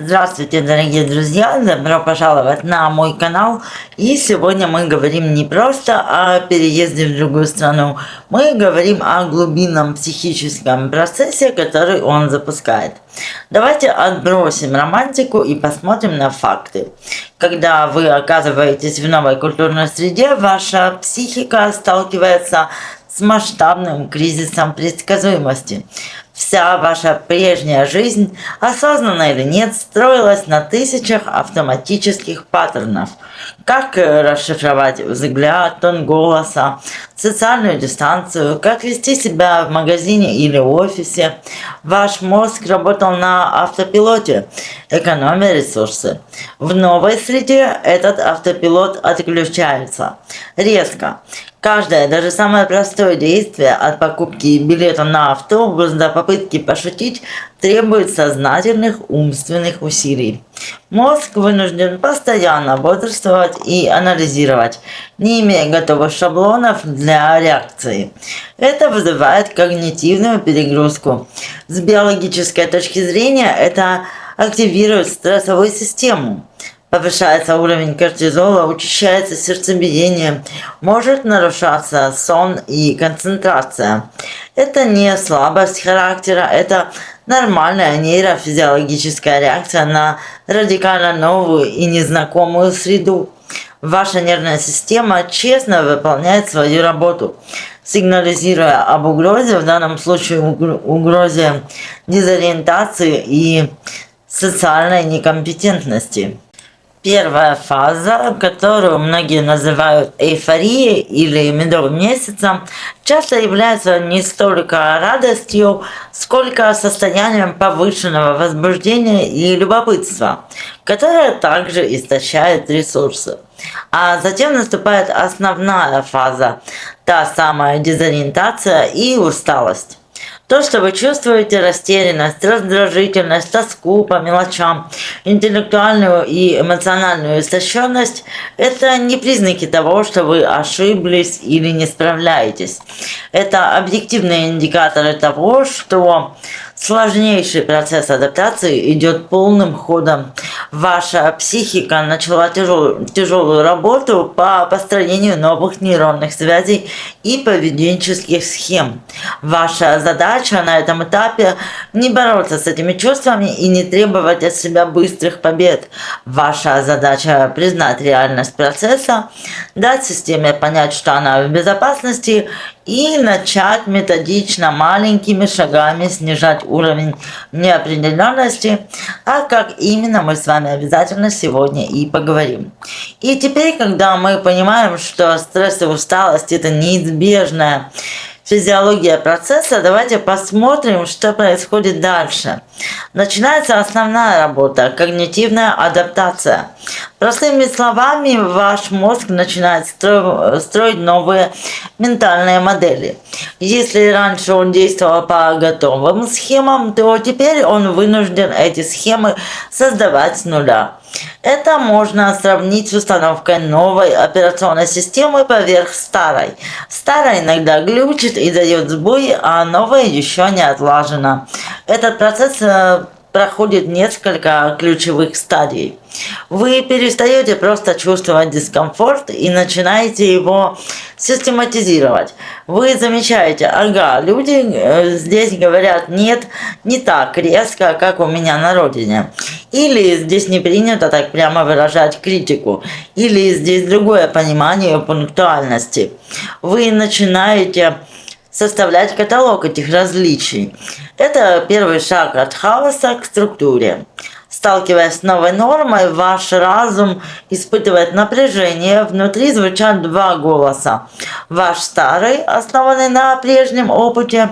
Здравствуйте, дорогие друзья! Добро пожаловать на мой канал. И сегодня мы говорим не просто о переезде в другую страну, мы говорим о глубинном психическом процессе, который он запускает. Давайте отбросим романтику и посмотрим на факты. Когда вы оказываетесь в новой культурной среде, ваша психика сталкивается с масштабным кризисом предсказуемости. Вся ваша прежняя жизнь, осознанно или нет, строилась на тысячах автоматических паттернов. Как расшифровать взгляд, тон голоса, социальную дистанцию, как вести себя в магазине или офисе. Ваш мозг работал на автопилоте, экономя ресурсы. В новой среде этот автопилот отключается резко. Каждое, даже самое простое действие, от покупки билета на автобус до попытки пошутить, требует сознательных умственных усилий. Мозг вынужден постоянно бодрствовать и анализировать, не имея готовых шаблонов для реакции. Это вызывает когнитивную перегрузку. С биологической точки зрения это активирует стрессовую систему. Повышается уровень кортизола, учащается сердцебиение, может нарушаться сон и концентрация. Это не слабость характера, это нормальная нейрофизиологическая реакция на радикально новую и незнакомую среду. Ваша нервная система честно выполняет свою работу, сигнализируя об угрозе, в данном случае угрозе дезориентации и социальной некомпетентности. Первая фаза, которую многие называют эйфорией или медовым месяцем, часто является не столько радостью, сколько состоянием повышенного возбуждения и любопытства, которое также истощает ресурсы. А затем наступает основная фаза, та самая дезориентация и усталость. То, что вы чувствуете растерянность, раздражительность, тоску по мелочам, интеллектуальную и эмоциональную истощенность, это не признаки того, что вы ошиблись или не справляетесь. Это объективные индикаторы того, что сложнейший процесс адаптации идет полным ходом. Ваша психика начала тяжелую работу по построению новых нейронных связей и поведенческих схем. Ваша задача на этом этапе не бороться с этими чувствами и не требовать от себя быстрых побед. Ваша задача признать реальность процесса, дать системе понять, что она в безопасности, и начать методично, маленькими шагами снижать уровень неопределенности, а как именно мы с вами обязательно сегодня и поговорим. И теперь, когда мы понимаем, что стресс и усталость – это неизбежная физиология процесса, давайте посмотрим, что происходит дальше. Начинается основная работа – когнитивная адаптация. Простыми словами, ваш мозг начинает строить новые ментальные модели. Если раньше он действовал по готовым схемам, то теперь он вынужден эти схемы создавать с нуля. Это можно сравнить с установкой новой операционной системы поверх старой. Старая иногда глючит и дает сбои, а новая еще не отлажена. Этот процесс проходит несколько ключевых стадий. Вы перестаете просто чувствовать дискомфорт и начинаете его систематизировать. Вы замечаете, ага, люди здесь говорят нет, не так резко, как у меня на родине. Или здесь не принято так прямо выражать критику. Или здесь другое понимание пунктуальности. Вы начинаете составлять каталог этих различий. Это первый шаг от хаоса к структуре. Сталкиваясь с новой нормой, ваш разум испытывает напряжение, внутри звучат два голоса. Ваш старый, основанный на прежнем опыте,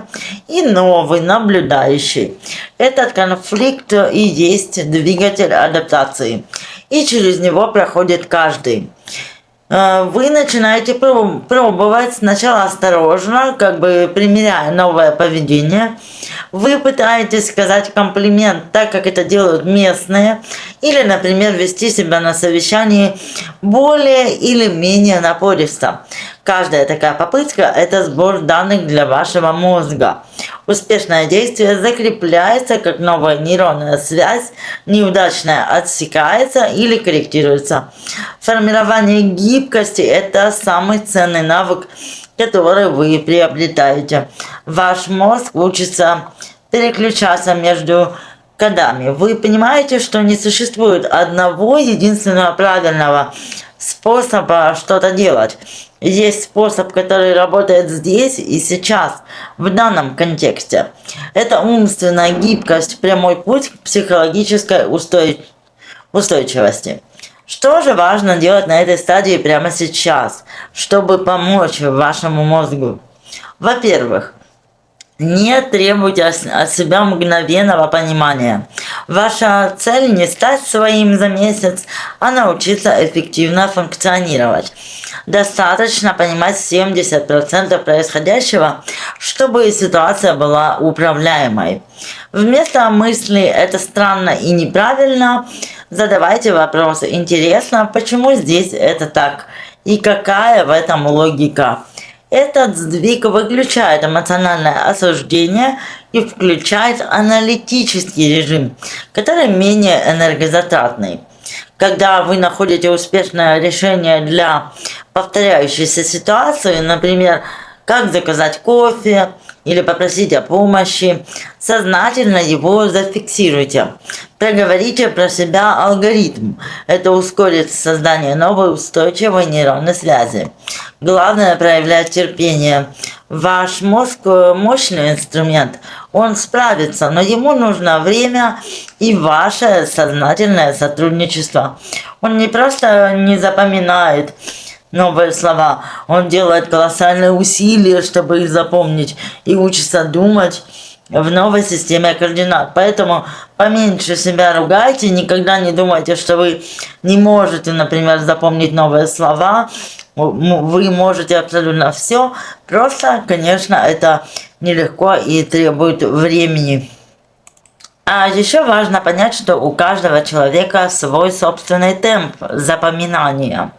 и новый, наблюдающий. Этот конфликт и есть двигатель адаптации, и через него проходит каждый. Вы начинаете пробовать сначала осторожно, как бы примеряя новое поведение. Вы пытаетесь сказать комплимент так, как это делают местные, или, например, вести себя на совещании более или менее напористо. Каждая такая попытка – это сбор данных для вашего мозга. Успешное действие закрепляется как новая нейронная связь, неудачная отсекается или корректируется. Формирование гибкости – это самый ценный навык, который вы приобретаете. Ваш мозг учится переключаться между кодами. Вы понимаете, что не существует одного единственного правильного способа что-то делать. Есть способ, который работает здесь и сейчас, в данном контексте. Это умственная гибкость, прямой путь к психологической устойчивости. Что же важно делать на этой стадии прямо сейчас, чтобы помочь вашему мозгу? Во-первых, не требуйте от себя мгновенного понимания. Ваша цель не стать своим за месяц, а научиться эффективно функционировать. Достаточно понимать 70% происходящего, чтобы ситуация была управляемой. Вместо мысли «это странно и неправильно» задавайте вопросы «интересно, почему здесь это так?» и «какая в этом логика?». Этот сдвиг выключает эмоциональное осуждение и включает аналитический режим, который менее энергозатратный. Когда вы находите успешное решение для повторяющейся ситуации, например, как заказать кофе или попросить о помощи, сознательно его зафиксируйте. Проговорите про себя алгоритм. Это ускорит создание новой устойчивой нейронной связи. Главное проявлять терпение. Ваш мозг – мощный инструмент. Он справится, но ему нужно время и ваше сознательное сотрудничество. Он не просто не запоминает новые слова, он делает колоссальные усилия, чтобы их запомнить, и учится думать в новой системе координат. Поэтому поменьше себя ругайте, никогда не думайте, что вы не можете, например, запомнить новые слова. Вы можете абсолютно все, просто, конечно, это нелегко и требует времени. А еще важно понять, что у каждого человека свой собственный темп запоминания.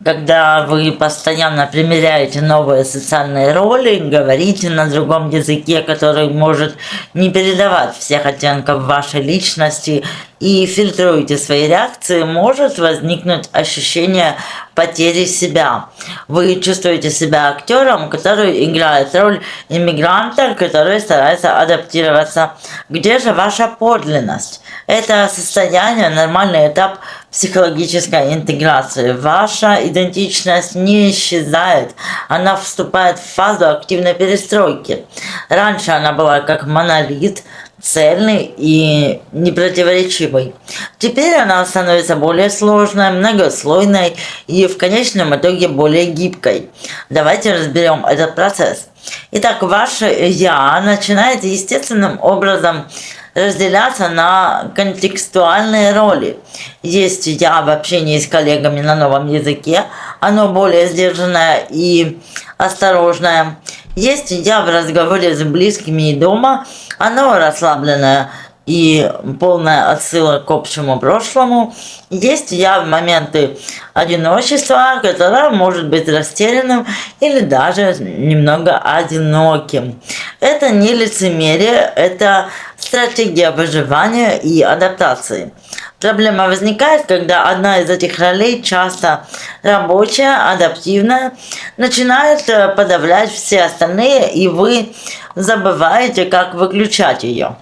Когда вы постоянно примеряете новые социальные роли, говорите на другом языке, который может не передавать всех оттенков вашей личности, и фильтруете свои реакции, может возникнуть ощущение потери себя. Вы чувствуете себя актером, который играет роль иммигранта, который старается адаптироваться. Где же ваша подлинность? Это состояние, нормальный этап психологической интеграции. Ваша идентичность не исчезает, она вступает в фазу активной перестройки. Раньше она была как монолит, цельный и непротиворечивый. Теперь она становится более сложной, многослойной и в конечном итоге более гибкой. Давайте разберем этот процесс. Итак, ваше «я» начинает естественным образом разделяться на контекстуальные роли. Есть «я» в общении с коллегами на новом языке, оно более сдержанное и осторожное. Есть «я» в разговоре с близкими и дома, оно расслабленное и полная отсылок к общему прошлому. Есть «я» в моменты одиночества, которое может быть растерянным или даже немного одиноким. Это не лицемерие, это стратегия выживания и адаптации. Проблема возникает, когда одна из этих ролей, часто рабочая, адаптивная, начинает подавлять все остальные, и вы забываете, как выключать ее.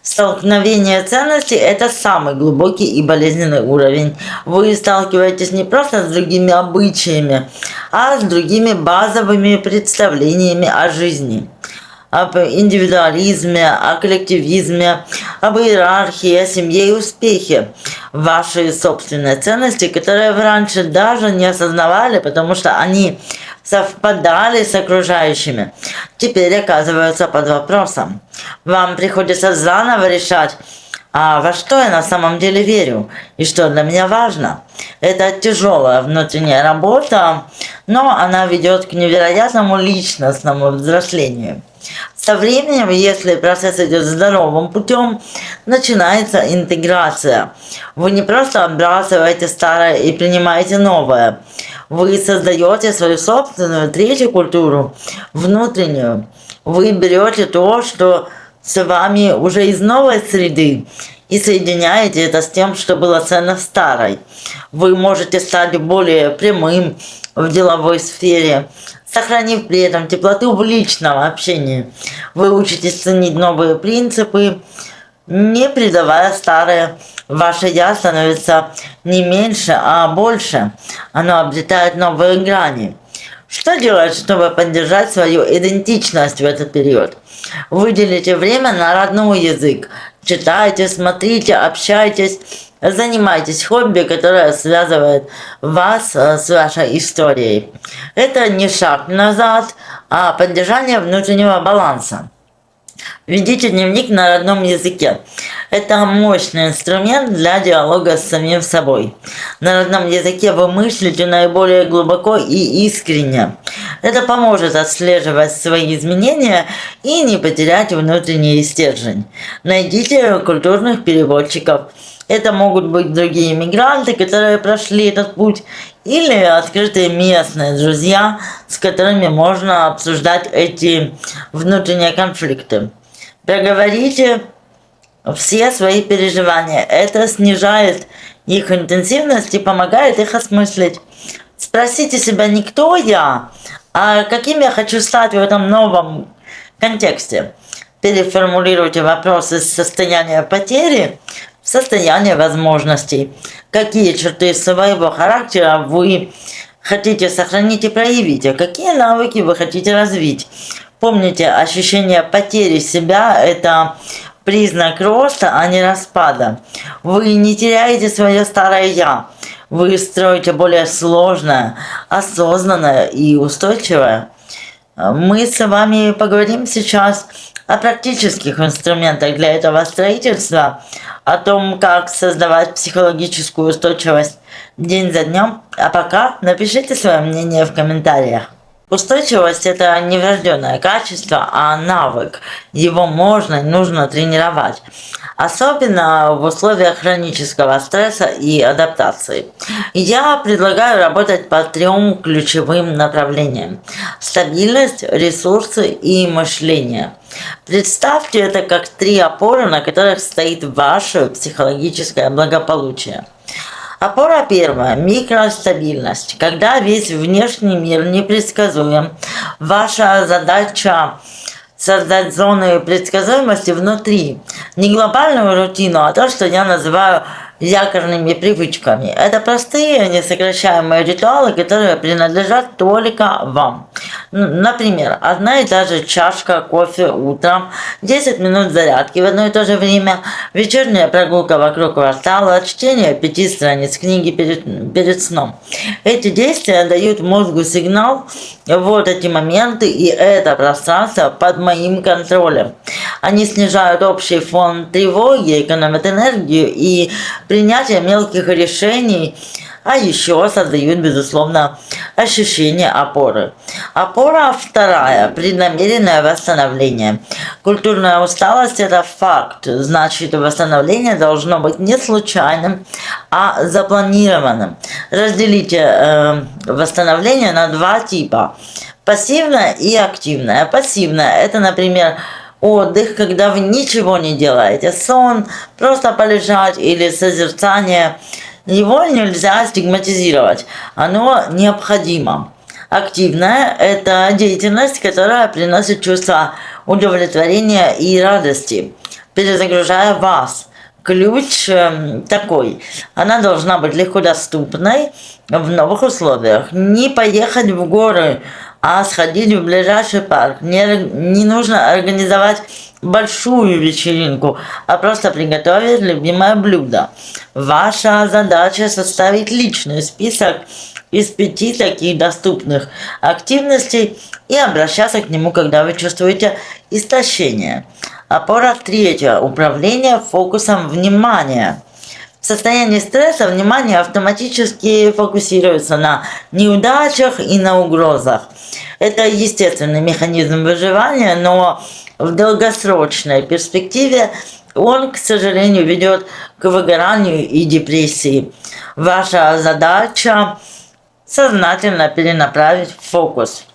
Столкновение ценностей – это самый глубокий и болезненный уровень. Вы сталкиваетесь не просто с другими обычаями, а с другими базовыми представлениями о жизни. Об индивидуализме, о коллективизме, об иерархии, о семье и успехе. Ваши собственные ценности, которые вы раньше даже не осознавали, потому что они совпадали с окружающими, теперь оказываются под вопросом. Вам приходится заново решать, а во что я на самом деле верю и что для меня важно. Это тяжелая внутренняя работа, но она ведет к невероятному личностному взрослению. Со временем, если процесс идет здоровым путем, начинается интеграция. Вы не просто отбрасываете старое и принимаете новое. Вы создаете свою собственную третью культуру, внутреннюю. Вы берете то, что с вами уже из новой среды, и соединяете это с тем, что было ценно в старой. Вы можете стать более прямым в деловой сфере, сохранив при этом теплоту в личном общении. Вы учитесь ценить новые принципы, не предавая старые. Ваше «я» становится не меньше, а больше. Оно обретает новые грани. Что делать, чтобы поддержать свою идентичность в этот период? Выделите время на родной язык. Читайте, смотрите, общайтесь, занимайтесь хобби, которое связывает вас с вашей историей. Это не шаг назад, а поддержание внутреннего баланса. Ведите дневник на родном языке. Это мощный инструмент для диалога с самим собой. На родном языке вы мыслите наиболее глубоко и искренне. Это поможет отслеживать свои изменения и не потерять внутренний стержень. Найдите культурных переводчиков. Это могут быть другие мигранты, которые прошли этот путь, или открытые местные друзья, с которыми можно обсуждать эти внутренние конфликты. Проговорите все свои переживания. Это снижает их интенсивность и помогает их осмыслить. Спросите себя не кто я, а каким я хочу стать в этом новом контексте. Переформулируйте вопросы из состояния потери в состояние возможностей. Какие черты своего характера вы хотите сохранить и проявить, а какие навыки вы хотите развить. Помните, ощущение потери себя – это признак роста, а не распада. Вы не теряете свое старое «я». Вы строите более сложное, осознанное и устойчивое. Мы с вами поговорим сейчас о практических инструментах для этого строительства, о том, как создавать психологическую устойчивость день за днем. А пока напишите свое мнение в комментариях. Устойчивость – это не врожденное качество, а навык. Его можно и нужно тренировать. Особенно в условиях хронического стресса и адаптации. Я предлагаю работать по 3 ключевым направлениям. Стабильность, ресурсы и мышление. Представьте это как 3 опоры, на которых стоит ваше психологическое благополучие. Опора первая – микростабильность. Когда весь внешний мир непредсказуем, ваша задача создать зоны предсказуемости внутри. Не глобальную рутину, а то, что я называю якорными привычками. Это простые, несокращаемые ритуалы, которые принадлежат только вам. Например, одна и та же чашка кофе утром, 10 минут зарядки в одно и то же время, вечерняя прогулка вокруг квартала, чтение 5 страниц книги перед сном. Эти действия дают мозгу сигнал: вот эти моменты и это пространство под моим контролем. Они снижают общий фон тревоги, экономят энергию и принятие мелких решений, а еще создают, безусловно, ощущение опоры. Опора вторая – преднамеренное восстановление. Культурная усталость – это факт, значит, восстановление должно быть не случайным, а запланированным. Разделите восстановление на 2 типа – пассивное и активное. Пассивное – это, например, отдых, когда вы ничего не делаете, сон, просто полежать или созерцание. Его нельзя стигматизировать, оно необходимо. Активная – это деятельность, которая приносит чувство удовлетворения и радости, перезагружая вас. Ключ такой: она должна быть легко доступной в новых условиях. Не поехать в горы, а сходить в ближайший парк. Не нужно организовать большую вечеринку, а просто приготовить любимое блюдо. Ваша задача составить личный список из 5 таких доступных активностей и обращаться к нему, когда вы чувствуете истощение. Опора третья – управление фокусом внимания. В состоянии стресса внимание автоматически фокусируется на неудачах и на угрозах. Это естественный механизм выживания, но в долгосрочной перспективе он, к сожалению, ведет к выгоранию и депрессии. Ваша задача сознательно перенаправить фокус.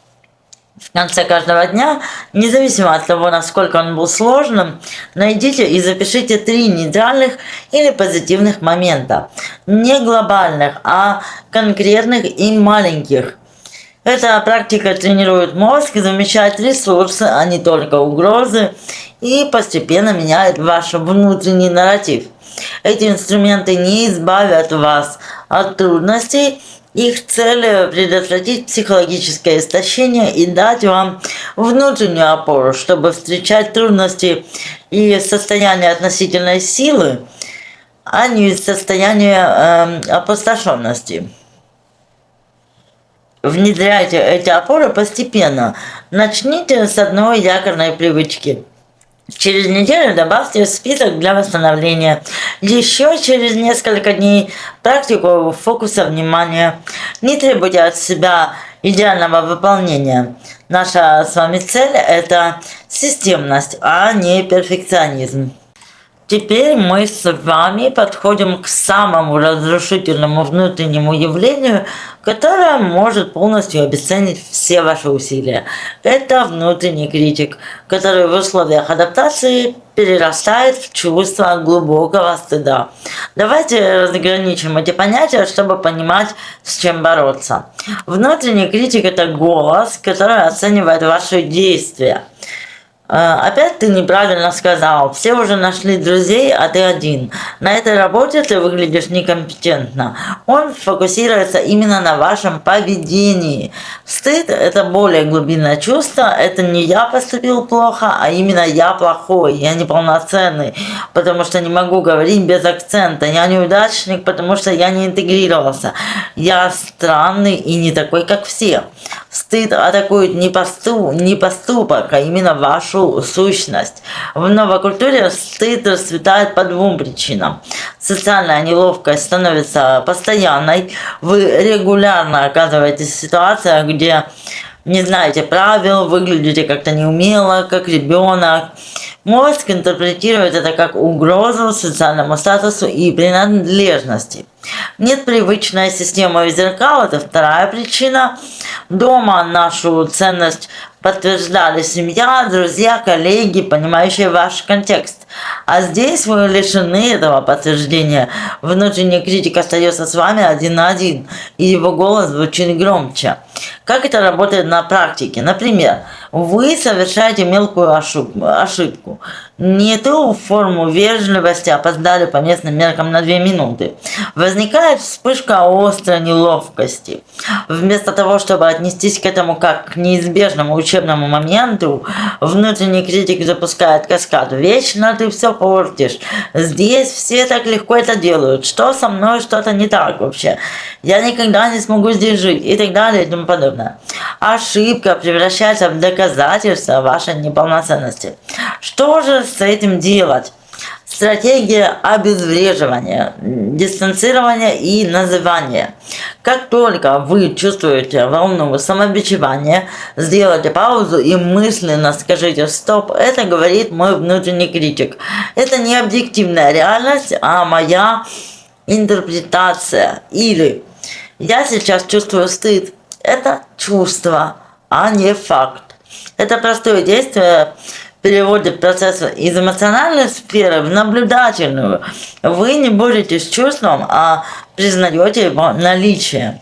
В конце каждого дня, независимо от того, насколько он был сложным, найдите и запишите 3 нейтральных или позитивных момента. Не глобальных, а конкретных и маленьких. Эта практика тренирует мозг и замечает ресурсы, а не только угрозы, и постепенно меняет ваш внутренний нарратив. Эти инструменты не избавят вас от трудностей. Их цель – предотвратить психологическое истощение и дать вам внутреннюю опору, чтобы встречать трудности и состояние относительной силы, а не состояние опустошенности. Внедряйте эти опоры постепенно. Начните с одной якорной привычки. Через неделю добавьте список для восстановления. Еще через несколько дней практику фокуса внимания. Не требуйте от себя идеального выполнения. Наша с вами цель – это системность, а не перфекционизм. Теперь мы с вами подходим к самому разрушительному внутреннему явлению, которое может полностью обесценить все ваши усилия. Это внутренний критик, который в условиях адаптации перерастает в чувство глубокого стыда. Давайте разграничим эти понятия, чтобы понимать, с чем бороться. Внутренний критик – это голос, который оценивает ваши действия. Опять ты неправильно сказал, все уже нашли друзей, а ты один. На этой работе ты выглядишь некомпетентно. Он фокусируется именно на вашем поведении. Стыд – это более глубинное чувство, это не я поступил плохо, а именно я плохой, я неполноценный, потому что не могу говорить без акцента, я неудачник, потому что я не интегрировался, я странный и не такой, как все. Стыд атакует не поступок, а именно вашу сущность. В новой культуре стыд расцветает по 2 причинам. Социальная неловкость становится постоянной. Вы регулярно оказываетесь в ситуациях, где не знаете правил, выглядите как-то неумело, как ребенок. Мозг интерпретирует это как угрозу социальному статусу и принадлежности. Нет привычной системы зеркал, это 2 причина. Дома нашу ценность подтверждали семья, друзья, коллеги, понимающие ваш контекст. А здесь вы лишены этого подтверждения. Внутренний критик остается с вами один на один, и его голос звучит громче. Как это работает на практике? Например, вы совершаете мелкую ошибку. Не ту форму вежливости опоздали по местным меркам на 2 минуты. Возникает вспышка острой неловкости. Вместо того, чтобы отнестись к этому как к неизбежному учебному моменту, внутренний критик запускает каскад. Вечно ты все портишь. Здесь все так легко это делают. Что со мной что-то не так вообще? Я никогда не смогу здесь жить и так далее и тому подобное. Ошибка превращается в доказательство вашей неполноценности. Что же с этим делать? Стратегия обезвреживания, дистанцирования и называния. Как только вы чувствуете волну самобичевания, сделайте паузу и мысленно скажите «стоп», это говорит мой внутренний критик. Это не объективная реальность, а моя интерпретация. Или я сейчас чувствую стыд. Это чувство, а не факт. Это простое действие переводит процесс из эмоциональной сферы в наблюдательную. Вы не боретесь с чувством, а признаете его наличие.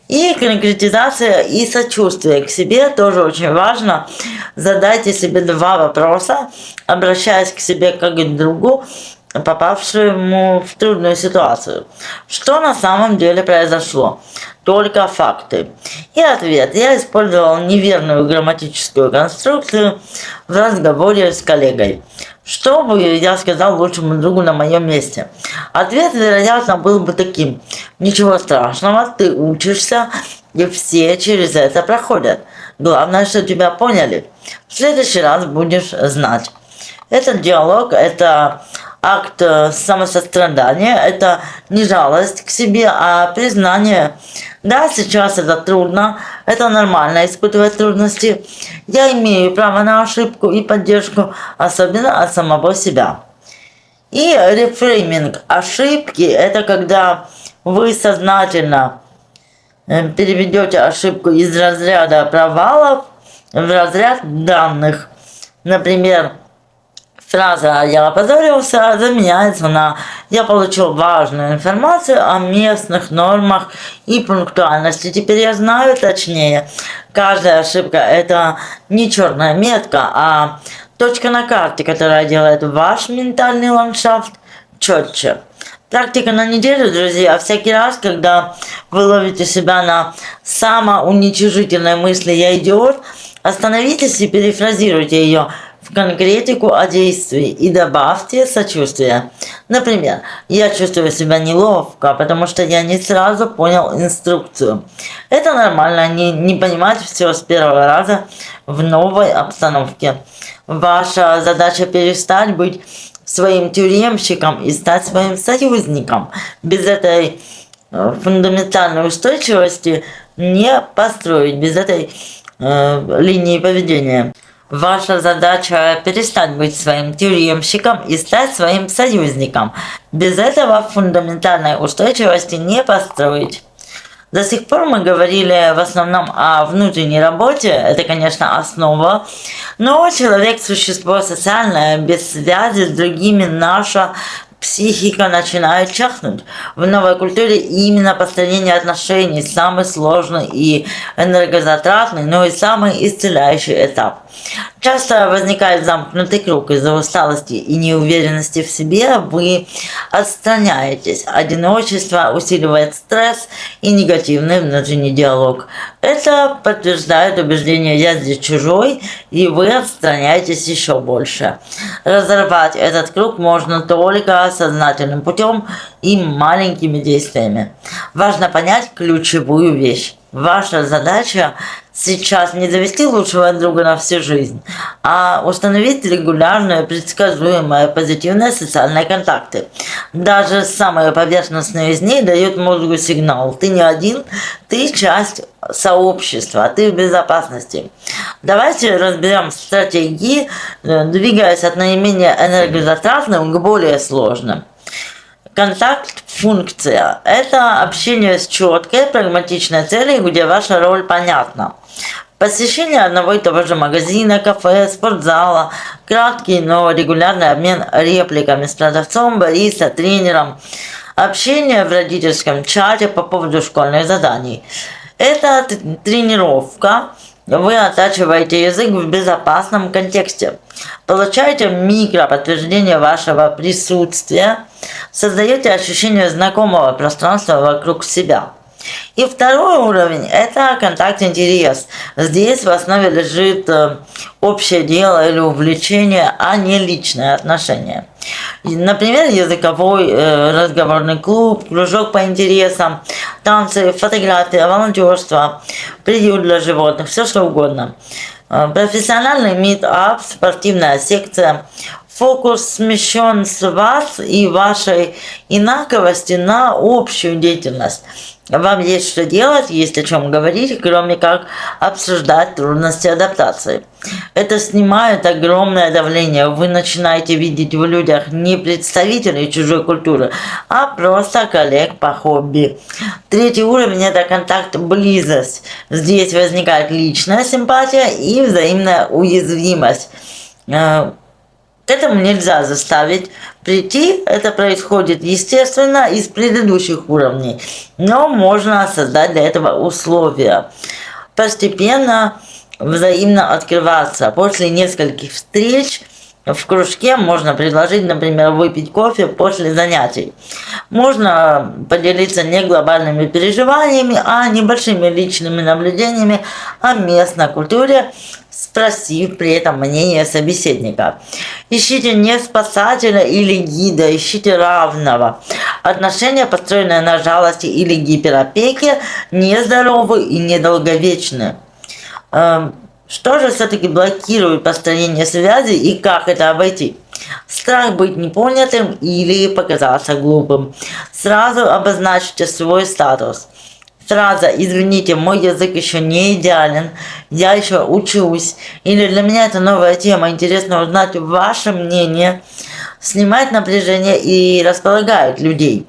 И конкретизация и сочувствие к себе тоже очень важно. Задайте себе 2 вопроса, обращаясь к себе как к другу, попавшему в трудную ситуацию. Что на самом деле произошло? Только факты. И ответ. Я использовал неверную грамматическую конструкцию в разговоре с коллегой. Что бы я сказал лучшему другу на моем месте? Ответ, вероятно, был бы таким. Ничего страшного, ты учишься, и все через это проходят. Главное, что тебя поняли. В следующий раз будешь знать. Этот диалог, это акт самосострадания, это не жалость к себе, а признание. Да, сейчас это трудно, это нормально испытывать трудности. Я имею право на ошибку и поддержку, особенно от самого себя. И рефрейминг ошибки – это когда вы сознательно переведете ошибку из разряда провалов в разряд данных. Например, фраза «я опозорился» заменяется на «я получил важную информацию о местных нормах и пунктуальности. Теперь я знаю точнее». Каждая ошибка – это не черная метка, а точка на карте, которая делает ваш ментальный ландшафт четче. Практика на неделю, друзья. Всякий раз, когда вы ловите себя на самоуничижительной мысли «я идиот», остановитесь и перефразируйте ее в конкретику о действии и добавьте сочувствие. Например, я чувствую себя неловко, потому что я не сразу понял инструкцию. Это нормально, не понимать все с первого раза в новой обстановке. Ваша задача перестать быть своим тюремщиком и стать своим союзником. Без этой фундаментальной устойчивости не построить, без этой линии поведения. Ваша задача перестать быть своим тюремщиком и стать своим союзником. Без этого фундаментальной устойчивости не построить. До сих пор мы говорили в основном о внутренней работе, это, конечно, основа, но человек – существо социальное, без связи с другими наша психика начинает чахнуть. В новой культуре именно построение отношений самый сложный и энергозатратный, но и самый исцеляющий этап. Часто возникает замкнутый круг из-за усталости и неуверенности в себе, вы отстраняетесь. Одиночество усиливает стресс и негативный внутренний диалог. Это подтверждает убеждение «я здесь чужой», и вы отстраняетесь еще больше. Разорвать этот круг можно только сознательным путем и маленькими действиями. Важно понять ключевую вещь. Ваша задача сейчас не завести лучшего друга на всю жизнь, а установить регулярные, предсказуемые, позитивные социальные контакты. Даже самые поверхностные из них дают мозгу сигнал. Ты не один, ты часть сообщества, ты в безопасности. Давайте разберем стратегии, двигаясь от наименее энергозатратным к более сложным. Контакт-функция – это общение с четкой, прагматичной целью, где ваша роль понятна. Посещение одного и того же магазина, кафе, спортзала, краткий, но регулярный обмен репликами с продавцом, бариста, тренером, общение в родительском чате по поводу школьных заданий. Это тренировка. Вы оттачиваете язык в безопасном контексте. Получаете микроподтверждение вашего присутствия. Создаете ощущение знакомого пространства вокруг себя. И второй уровень – это контакт-интерес. Здесь в основе лежит общее дело или увлечение, а не личные отношения. Например, языковой разговорный клуб, кружок по интересам, танцы, фотография, волонтерство, приют для животных, все что угодно. Профессиональный митап, спортивная секция. Фокус смещен с вас и вашей инаковости на общую деятельность. Вам есть что делать, есть о чем говорить, кроме как обсуждать трудности адаптации. Это снимает огромное давление. Вы начинаете видеть в людях не представителей чужой культуры, а просто коллег по хобби. Третий уровень – это контакт-близость. Здесь возникает личная симпатия и взаимная уязвимость. К этому нельзя заставить прийти, это происходит естественно из предыдущих уровней, но можно создать для этого условия. Постепенно взаимно открываться. После нескольких встреч в кружке можно предложить, например, выпить кофе после занятий. Можно поделиться не глобальными переживаниями, а небольшими личными наблюдениями о местной культуре, спросив при этом мнение собеседника. Ищите не спасателя или гида, ищите равного. Отношения, построенные на жалости или гиперопеке, нездоровы и недолговечны. Что же все-таки блокирует построение связи и как это обойти? Страх быть непонятым или показаться глупым. Сразу обозначьте свой статус. Фраза «Извините, мой язык еще не идеален, я еще учусь» или «Для меня это новая тема, интересно узнать ваше мнение» снимает напряжение и располагает людей.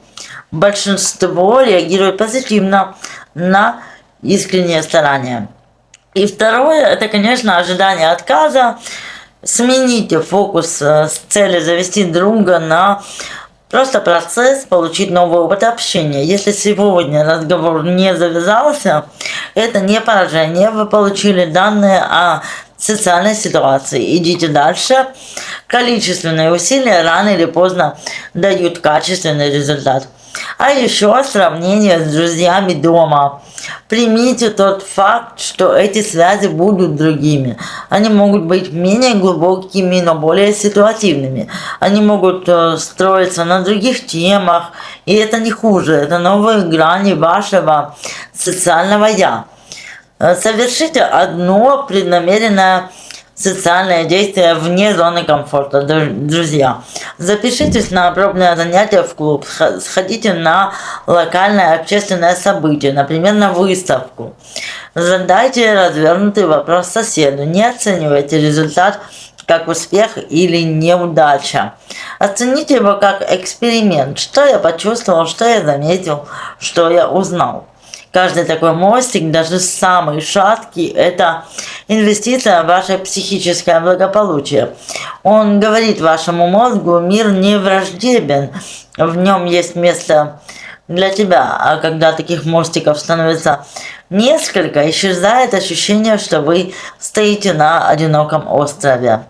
Большинство реагирует позитивно на искреннее старание. И второе, это, конечно, ожидание отказа. Смените фокус с цели завести друга на просто процесс, получить новый опыт общения. Если сегодня разговор не завязался, это не поражение. Вы получили данные о социальной ситуации. Идите дальше. Количественные усилия рано или поздно дают качественный результат. А еще сравнение с друзьями дома. Примите тот факт, что эти связи будут другими. Они могут быть менее глубокими, но более ситуативными. Они могут строиться на других темах, и это не хуже. Это новые грани вашего социального «я». Совершите одно преднамеренное социальное действие вне зоны комфорта, друзья. Запишитесь на пробное занятие в клуб, сходите на локальное общественное событие, например, на выставку. Задайте развернутый вопрос соседу, не оценивайте результат как успех или неудача. Оцените его как эксперимент, что я почувствовал, что я заметил, что я узнал. Каждый такой мостик, даже самый шаткий, это инвестиция в ваше психическое благополучие. Он говорит вашему мозгу, мир не враждебен, в нем есть место для тебя. А когда таких мостиков становится несколько, исчезает ощущение, что вы стоите на одиноком острове.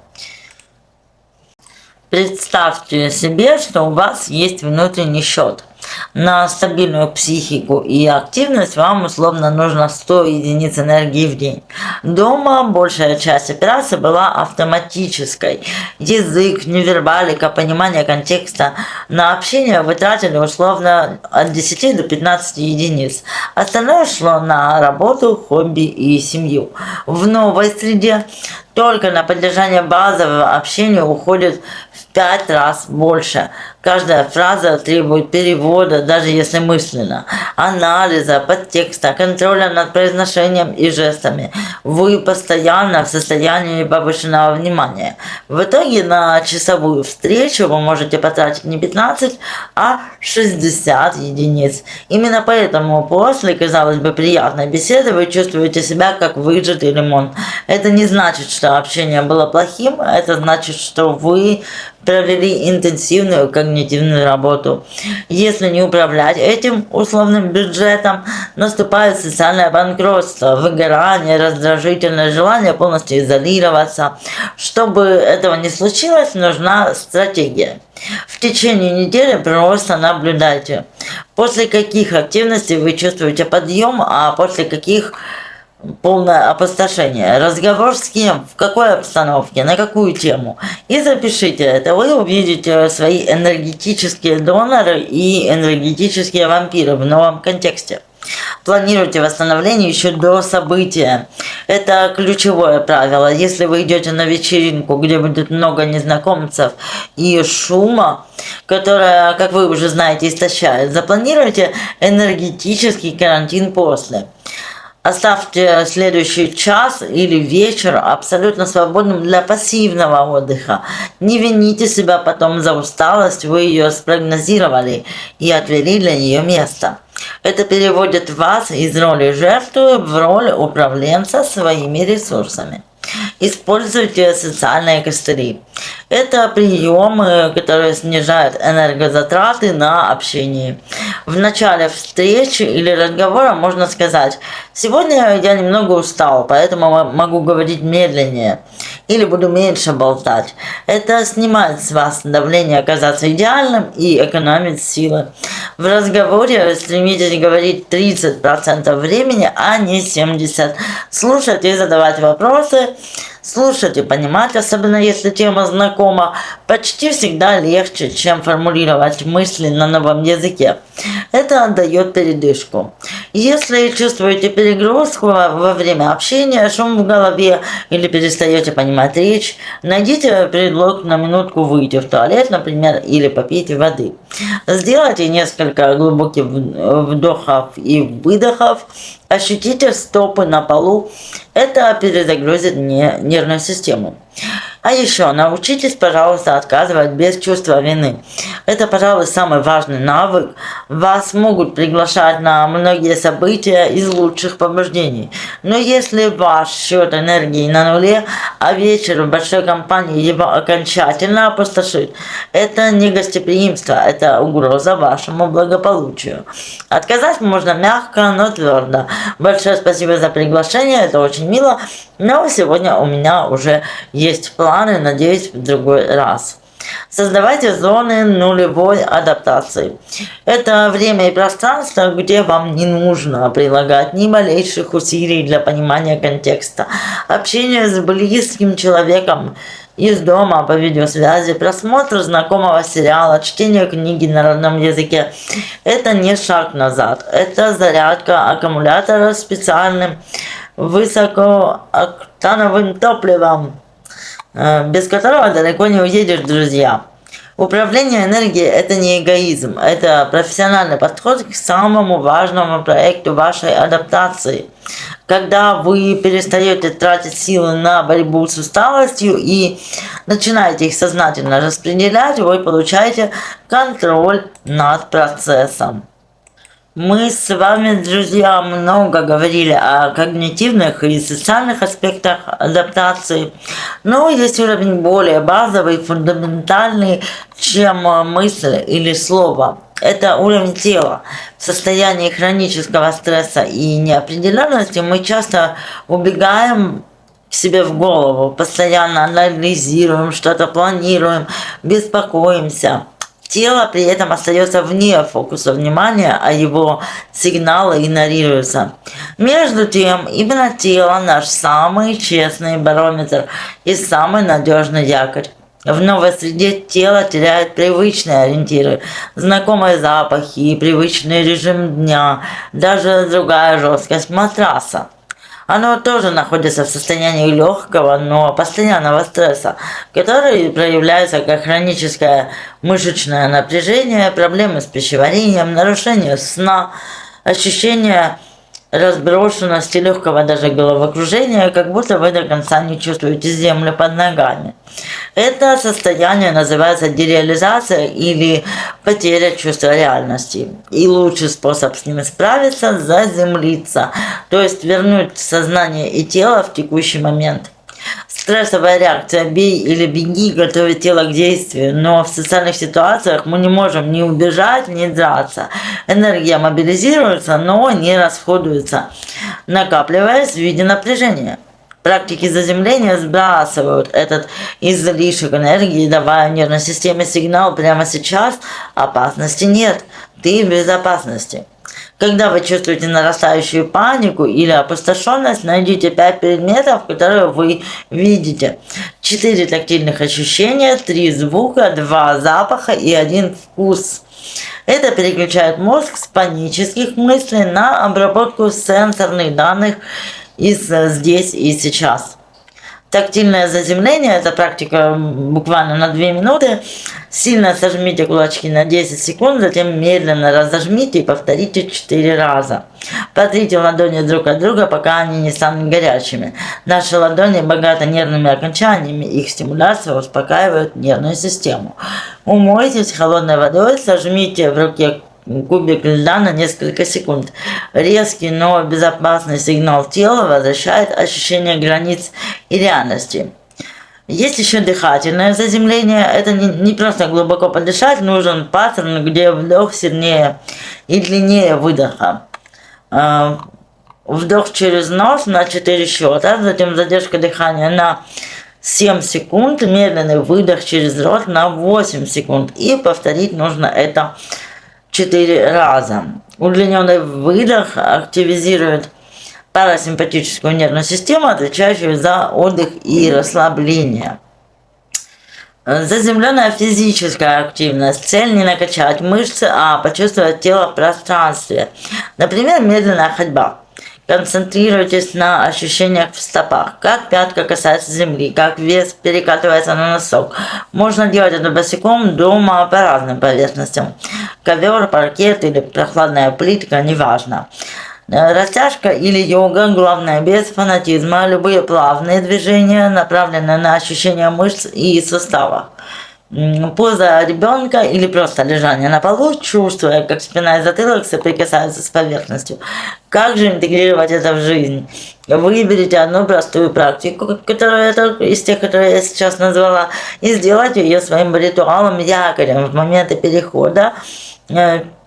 Представьте себе, что у вас есть внутренний счет. На стабильную психику и активность вам условно нужно 100 единиц энергии в день. Дома большая часть операции была автоматической. Язык, невербалика, понимание контекста. На общение вы тратили условно от 10 до 15 единиц. Остальное шло на работу, хобби и семью. В новой среде только на поддержание базового общения уходит в 5 раз больше. Каждая фраза требует перевода, даже если мысленно, анализа, подтекста, контроля над произношением и жестами. Вы постоянно в состоянии повышенного внимания. В итоге на часовую встречу вы можете потратить не 15, а 60 единиц. Именно поэтому после, казалось бы, приятной беседы вы чувствуете себя как выжатый лимон. Это не значит, что общение было плохим, это значит, что вы провели интенсивную когнитивную работу. Если не управлять этим условным бюджетом, наступает социальное банкротство, выгорание, раздражительное желание полностью изолироваться. Чтобы этого не случилось, нужна стратегия. В течение недели просто наблюдайте, после каких активностей вы чувствуете подъем, а после каких полное опустошение. Разговор с кем, в какой обстановке, на какую тему. И запишите это. Вы увидите свои энергетические доноры и энергетические вампиры в новом контексте. Планируйте восстановление еще до события. Это ключевое правило. Если вы идете на вечеринку, где будет много незнакомцев и шума, которая, как вы уже знаете, истощает, запланируйте энергетический карантин после. Оставьте следующий час или вечер абсолютно свободным для пассивного отдыха. Не вините себя потом за усталость, вы ее спрогнозировали и отвели для нее место. Это переводит вас из роли жертвы в роль управленца своими ресурсами. Используйте социальные костыли. Это приемы, которые снижают энергозатраты на общение. В начале встречи или разговора можно сказать: «Сегодня я немного устал, поэтому могу говорить медленнее» или «буду меньше болтать». Это снимает с вас давление оказаться идеальным и экономит силы. В разговоре стремитесь говорить 30% времени, а не 70%. Слушать и задавать вопросы. Слушать и понимать, особенно если тема знакома, почти всегда легче, чем формулировать мысли на новом языке. Это дает передышку. Если чувствуете перегрузку во время общения, шум в голове или перестаете понимать речь, найдите предлог на минутку выйти в туалет, например, или попейте воды. Сделайте несколько глубоких вдохов и выдохов. Ощутите стопы на полу. Это перезагрузит нервную систему. А еще научитесь, пожалуйста, отказывать без чувства вины. Это, пожалуй, самый важный навык. Вас могут приглашать на многие события из лучших побуждений. Но если ваш счет энергии на нуле, а вечер в большой компании его окончательно опустошит, это не гостеприимство, это угроза вашему благополучию. Отказать можно мягко, но твердо. Большое спасибо за приглашение, это очень мило, но сегодня у меня уже есть планы, надеюсь, в другой раз. Создавайте зоны нулевой адаптации. Это время и пространство, где вам не нужно прилагать ни малейших усилий для понимания контекста. Общение с близким человеком из дома по видеосвязи, просмотр знакомого сериала, чтение книги на родном языке – это не шаг назад, это зарядка аккумулятора специальным высокооктановым топливом, без которого далеко не уедешь, друзья. Управление энергией – это не эгоизм, это профессиональный подход к самому важному проекту вашей адаптации. Когда вы перестаете тратить силы на борьбу с усталостью и начинаете их сознательно распределять, вы получаете контроль над процессом. Мы с вами, друзья, много говорили о когнитивных и социальных аспектах адаптации, но есть уровень более базовый, фундаментальный, чем мысль или слово. Это уровень тела. В состоянии хронического стресса и неопределенности мы часто убегаем к себе в голову, постоянно анализируем, что-то планируем, беспокоимся. Тело при этом остается вне фокуса внимания, а его сигналы игнорируются. Между тем, именно тело наш самый честный барометр и самый надежный якорь. В новой среде тело теряет привычные ориентиры, знакомые запахи и привычный режим дня, даже другая жесткость матраса. Оно тоже находится в состоянии легкого, но постоянного стресса, который проявляется как хроническое мышечное напряжение, проблемы с пищеварением, нарушение сна, ощущение разброшенности, легкого даже головокружения, как будто вы до конца не чувствуете землю под ногами. Это состояние называется дереализация или потеря чувства реальности. И лучший способ с ним справиться – заземлиться, то есть вернуть сознание и тело в текущий момент. Стрессовая реакция «бей или беги» готовит тело к действию, но в социальных ситуациях мы не можем ни убежать, ни драться. Энергия мобилизируется, но не расходуется, накапливаясь в виде напряжения. Практики заземления сбрасывают этот излишек энергии, давая нервной системе сигнал: прямо сейчас опасности нет, ты в безопасности. Когда вы чувствуете нарастающую панику или опустошенность, найдите 5 предметов, которые вы видите. 4 тактильных ощущения, 3 звука, 2 запаха и 1 вкус. Это переключает мозг с панических мыслей на обработку сенсорных данных из здесь и сейчас. Тактильное заземление – это практика буквально на 2 минуты. Сильно сожмите кулачки на 10 секунд, затем медленно разожмите и повторите 4 раза. Потрите ладони друг от друга, пока они не станут горячими. Наши ладони богаты нервными окончаниями, их стимуляция успокаивает нервную систему. Умойтесь холодной водой, сожмите в руке кубик льда на несколько секунд. Резкий, но безопасный сигнал тела возвращает ощущение границ и реальности. Есть еще дыхательное заземление. Это не просто глубоко подышать, нужен паттерн, где вдох сильнее и длиннее выдоха. Вдох через нос на 4 счета, затем задержка дыхания на 7 секунд, медленный выдох через рот на 8 секунд. И повторить нужно это 4 раза. Удлиненный выдох активизирует парасимпатическую нервную систему, отвечающую за отдых и расслабление. Заземленная физическая активность. Цель не накачать мышцы, а почувствовать тело в пространстве. Например, медленная ходьба. Концентрируйтесь на ощущениях в стопах, как пятка касается земли, как вес перекатывается на носок. Можно делать это босиком дома по разным поверхностям. Ковер, паркет или прохладная плитка, неважно. Растяжка или йога, главное, без фанатизма, любые плавные движения, направленные на ощущение мышц и суставов. Поза ребенка или просто лежание на полу, чувствуя, как спина и затылок соприкасаются с поверхностью. Как же интегрировать это в жизнь? Выберите одну простую практику, которую из тех, которые я сейчас назвала, и сделайте ее своим ритуалом, якорем в моменты перехода,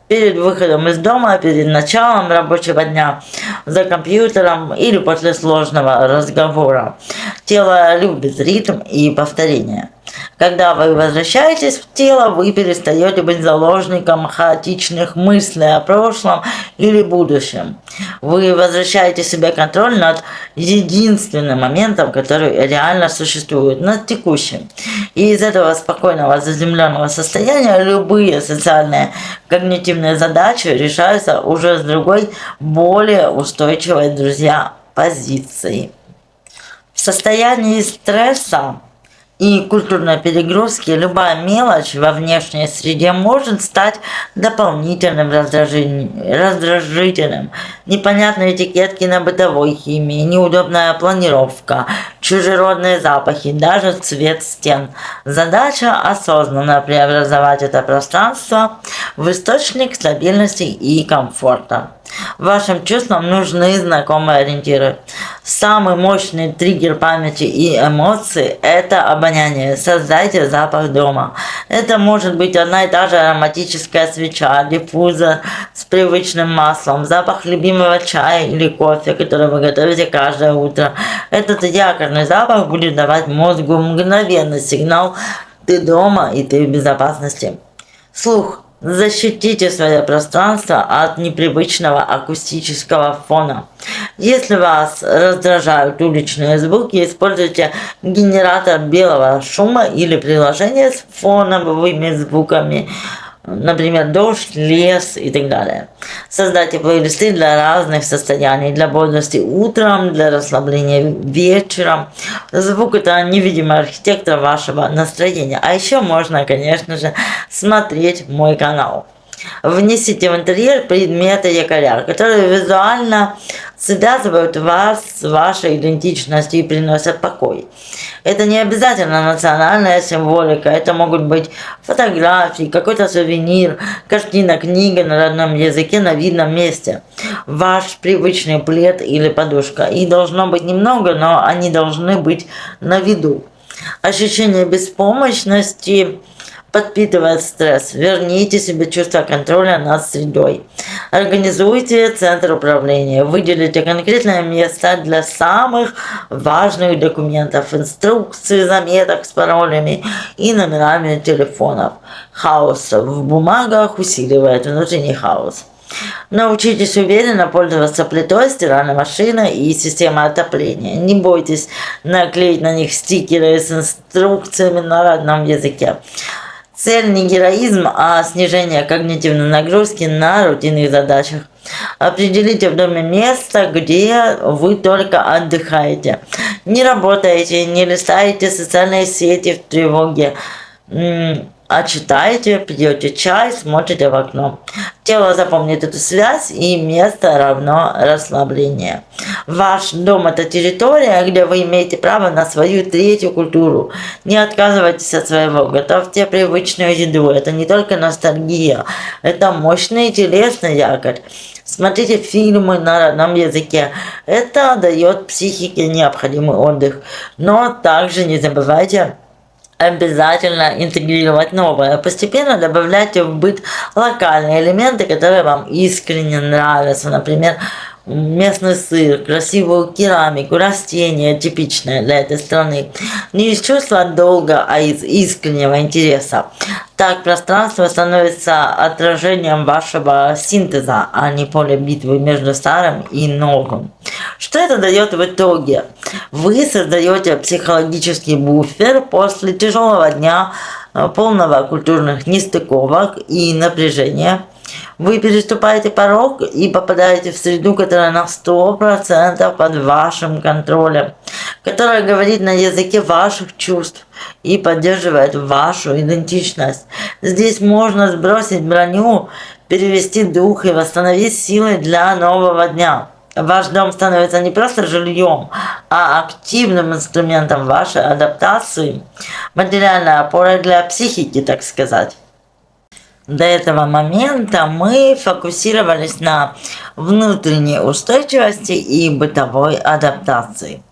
перед выходом из дома, перед началом рабочего дня, за компьютером или после сложного разговора. Тело любит ритм и повторение. Когда вы возвращаетесь в тело, вы перестаете быть заложником хаотичных мыслей о прошлом или будущем. Вы возвращаете себе контроль над единственным моментом, который реально существует, над текущим. И из этого спокойного, заземленного состояния любые социальные когнитивные задачи решаются уже с другой, более устойчивой, друзья, позиции. В состоянии стресса и культурной перегрузки любая мелочь во внешней среде может стать дополнительным раздражителем. Непонятные этикетки на бытовой химии, неудобная планировка, чужеродные запахи, даже цвет стен. Задача осознанно преобразовать это пространство в источник стабильности и комфорта. Вашим чувствам нужны знакомые ориентиры. Самый мощный триггер памяти и эмоций – это обоняние. Создайте запах дома. Это может быть одна и та же ароматическая свеча, диффузор с привычным маслом, запах любимого чая или кофе, который вы готовите каждое утро. Этот якорный запах будет давать мозгу мгновенный сигнал «ты дома и ты в безопасности». Слух. Защитите свое пространство от непривычного акустического фона. Если вас раздражают уличные звуки, используйте генератор белого шума или приложение с фоновыми звуками, например, дождь, лес и так далее. Создайте плейлисты для разных состояний, для бодрости утром, для расслабления вечером. Звук – это невидимый архитектор вашего настроения. А еще можно, конечно же, смотреть мой канал. Внесите в интерьер предметы якоря, которые визуально связывают вас с вашей идентичностью и приносят покой. Это не обязательно национальная символика, это могут быть фотографии, какой-то сувенир, картина, книга на родном языке на видном месте, ваш привычный плед или подушка. Их должно быть немного, но они должны быть на виду. Ощущение беспомощности подпитывает стресс. Верните себе чувство контроля над средой. Организуйте центр управления. Выделите конкретное место для самых важных документов, инструкций, заметок с паролями и номерами телефонов. Хаос в бумагах усиливает внутренний хаос. Научитесь уверенно пользоваться плитой, стиральной машиной и системой отопления. Не бойтесь наклеить на них стикеры с инструкциями на родном языке. Цель не героизм, а снижение когнитивной нагрузки на рутинных задачах. Определите в доме место, где вы только отдыхаете. Не работаете, не листаете социальные сети в тревоге, а читаете, пьете чай, смотрите в окно. Тело запомнит эту связь, и место равно расслабление. Ваш дом – это территория, где вы имеете право на свою третью культуру. Не отказывайтесь от своего, готовьте привычную еду. Это не только ностальгия, это мощный телесный якорь. Смотрите фильмы на родном языке. Это дает психике необходимый отдых. Но также не забывайте обязательно интегрировать новое. Постепенно добавляйте в быт локальные элементы, которые вам искренне нравятся. Например, местный сыр, красивую керамику, растения, типичные для этой страны. Не из чувства долга, а из искреннего интереса. Так пространство становится отражением вашего синтеза, а не поле битвы между старым и новым. Что это дает в итоге? Вы создаете психологический буфер после тяжелого дня, полного культурных нестыковок и напряжения. Вы переступаете порог и попадаете в среду, которая на 100% под вашим контролем, которая говорит на языке ваших чувств и поддерживает вашу идентичность. Здесь можно сбросить броню, перевести дух и восстановить силы для нового дня. Ваш дом становится не просто жильем, а активным инструментом вашей адаптации, материальной опорой для психики, так сказать. До этого момента мы фокусировались на внутренней устойчивости и бытовой адаптации.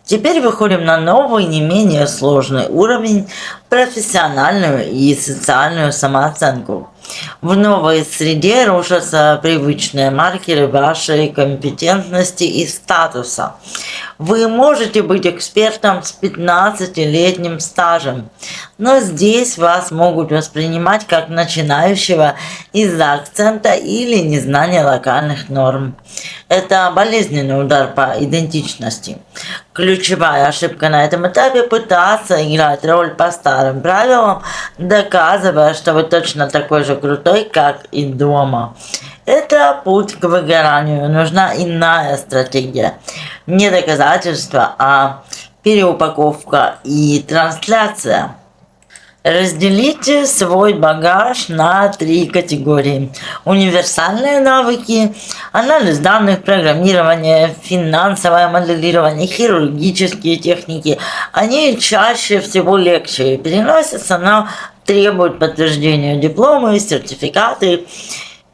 Теперь выходим на новый, не менее сложный уровень – профессиональную и социальную самооценку. В новой среде рушатся привычные маркеры вашей компетентности и статуса. Вы можете быть экспертом с 15-летним стажем, но здесь вас могут воспринимать как начинающего из-за акцента или незнания локальных норм. Это болезненный удар по идентичности. Ключевая ошибка на этом этапе – пытаться играть роль по старым правилам, доказывая, что вы точно такой же крутой, как и дома. Это путь к выгоранию. Нужна иная стратегия. Не доказательство, а переупаковка и трансляция. Разделите свой багаж на 3 категории. Универсальные навыки, анализ данных, программирование, финансовое моделирование, хирургические техники. Они чаще всего легче переносятся, но требуют подтверждения дипломы, сертификаты,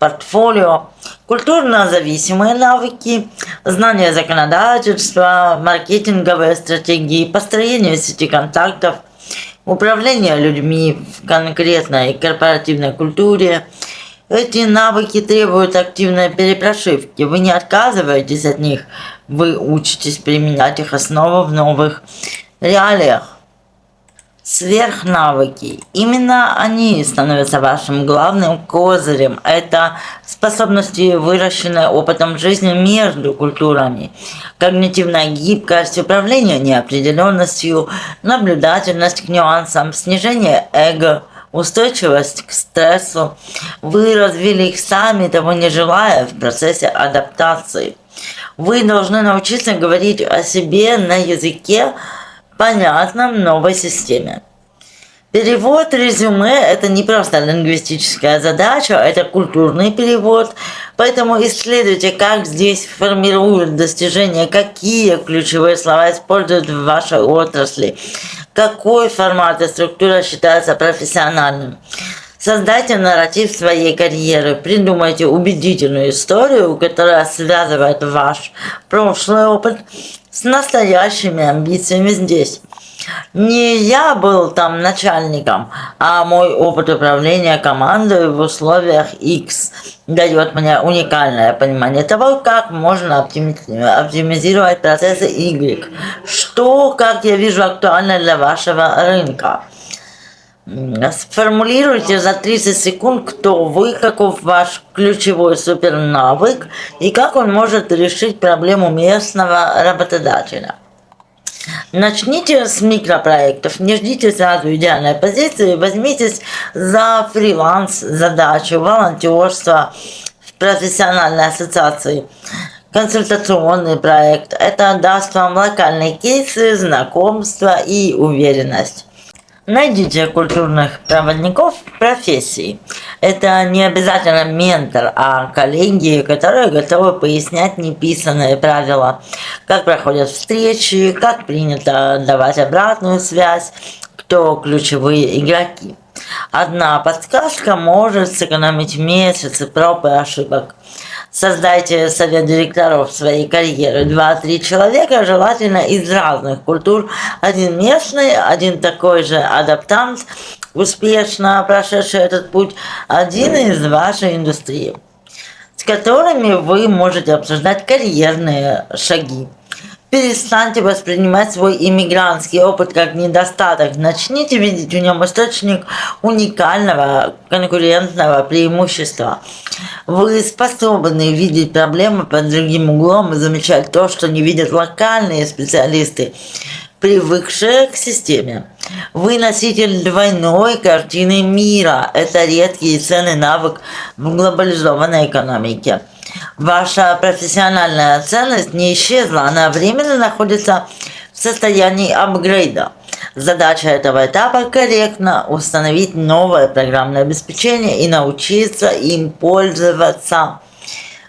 портфолио. Культурно-зависимые навыки, знание законодательства, маркетинговые стратегии, построение сети контактов, управление людьми в конкретной корпоративной культуре. Эти навыки требуют активной перепрошивки. Вы не отказываетесь от них, вы учитесь применять их основу в новых реалиях. Сверхнавыки. Именно они становятся вашим главным козырем. Это способности, выращенные опытом жизни между культурами. Когнитивная гибкость, управление неопределенностью, наблюдательность к нюансам, снижение эго, устойчивость к стрессу. Вы развили их сами, того не желая, в процессе адаптации. Вы должны научиться говорить о себе на языке, понятном новой системе. Перевод резюме – это не просто лингвистическая задача, это культурный перевод, поэтому исследуйте, как здесь формируют достижения, какие ключевые слова используют в вашей отрасли, какой формат и структура считается профессиональным. Создайте нарратив своей карьеры, придумайте убедительную историю, которая связывает ваш прошлый опыт с настоящими амбициями здесь. Не я был там начальником, а мой опыт управления командой в условиях X дает мне уникальное понимание того, как можно оптимизировать процессы Y, что, как я вижу, актуально для вашего рынка. Сформулируйте за 30 секунд, кто вы, каков ваш ключевой супернавык и как он может решить проблему местного работодателя. Начните с микропроектов, не ждите сразу идеальной позиции, возьмитесь за фриланс, задачу, волонтерство в профессиональной ассоциации, консультационный проект. Это даст вам локальные кейсы, знакомства и уверенность. Найдите культурных проводников профессии. Это не обязательно ментор, а коллеги, которые готовы пояснять неписанные правила, как проходят встречи, как принято давать обратную связь, кто ключевые игроки. Одна подсказка может сэкономить месяцы проб и ошибок. Создайте совет директоров своей карьеры. 2-3 человека, желательно из разных культур. Один местный, один такой же адаптант, успешно прошедший этот путь, один из вашей индустрии, с которыми вы можете обсуждать карьерные шаги. Перестаньте воспринимать свой иммигрантский опыт как недостаток. Начните видеть в нем источник уникального конкурентного преимущества. Вы способны видеть проблемы под другим углом и замечать то, что не видят локальные специалисты, привыкшие к системе. Вы носитель двойной картины мира. Это редкий и ценный навык в глобализованной экономике. Ваша профессиональная ценность не исчезла, она временно находится в состоянии апгрейда. Задача этого этапа – корректно установить новое программное обеспечение и научиться им пользоваться.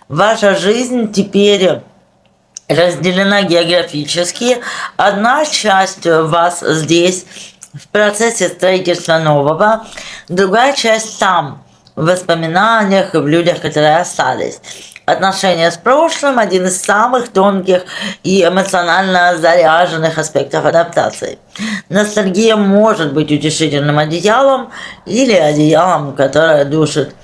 Ваша жизнь теперь разделена географически. Одна часть вас здесь, в процессе строительства нового, другая часть там, в воспоминаниях и в людях, которые остались. Отношения с прошлым – один из самых тонких и эмоционально заряженных аспектов адаптации. Ностальгия может быть утешительным одеялом или одеялом, которое душит.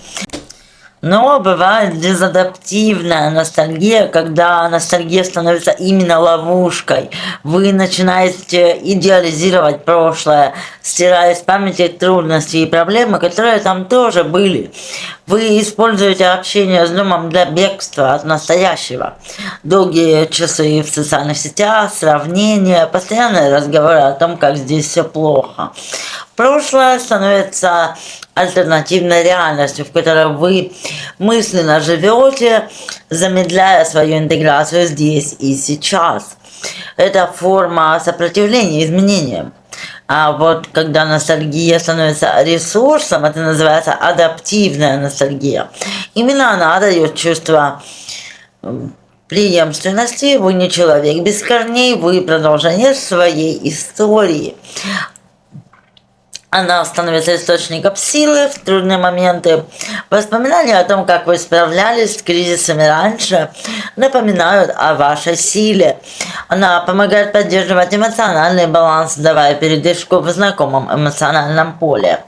Но бывает дезадаптивная ностальгия, когда ностальгия становится именно ловушкой. Вы начинаете идеализировать прошлое, стирая из памяти трудности и проблемы, которые там тоже были. Вы используете общение с домом для бегства от настоящего. Долгие часы в социальных сетях, сравнения, постоянные разговоры о том, как здесь все плохо. Прошлое становится альтернативной реальностью, в которой вы мысленно живете, замедляя свою интеграцию здесь и сейчас. Это форма сопротивления изменениям. А вот когда ностальгия становится ресурсом, это называется адаптивная ностальгия. Именно она дает чувство преемственности. Вы не человек без корней, вы продолжение своей истории. Она становится источником силы в трудные моменты. Воспоминания о том, как вы справлялись с кризисами раньше, напоминают о вашей силе. Она помогает поддерживать эмоциональный баланс, давая передышку в знакомом эмоциональном поле.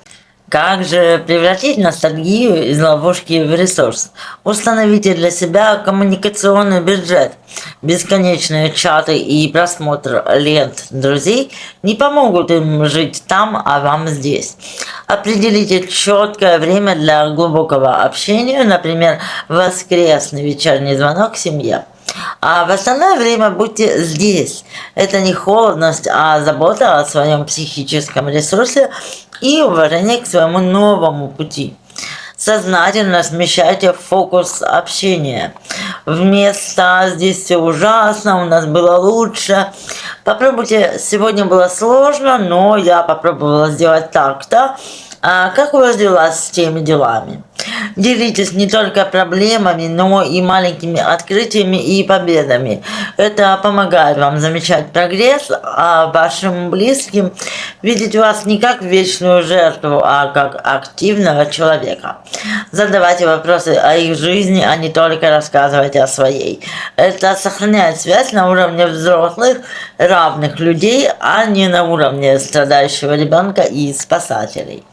Как же превратить ностальгию из ловушки в ресурс? Установите для себя коммуникационный бюджет. Бесконечные чаты и просмотр лент друзей не помогут им жить там, а вам здесь. Определите четкое время для глубокого общения, например, воскресный вечерний звонок семье. А в остальное время будьте здесь. Это не холодность, а забота о своем психическом ресурсе и уважение к своему новому пути. Сознательно смещайте фокус общения. Вместо «здесь все ужасно», «у нас было лучше», попробуйте «сегодня было сложно, но я попробовала сделать так-то». А как у вас дела с теми делами? Делитесь не только проблемами, но и маленькими открытиями и победами. Это помогает вам замечать прогресс, а вашим близким видеть вас не как вечную жертву, а как активного человека. Задавайте вопросы о их жизни, а не только рассказывайте о своей. Это сохраняет связь на уровне взрослых, равных людей, а не на уровне страдающего ребенка и спасателей.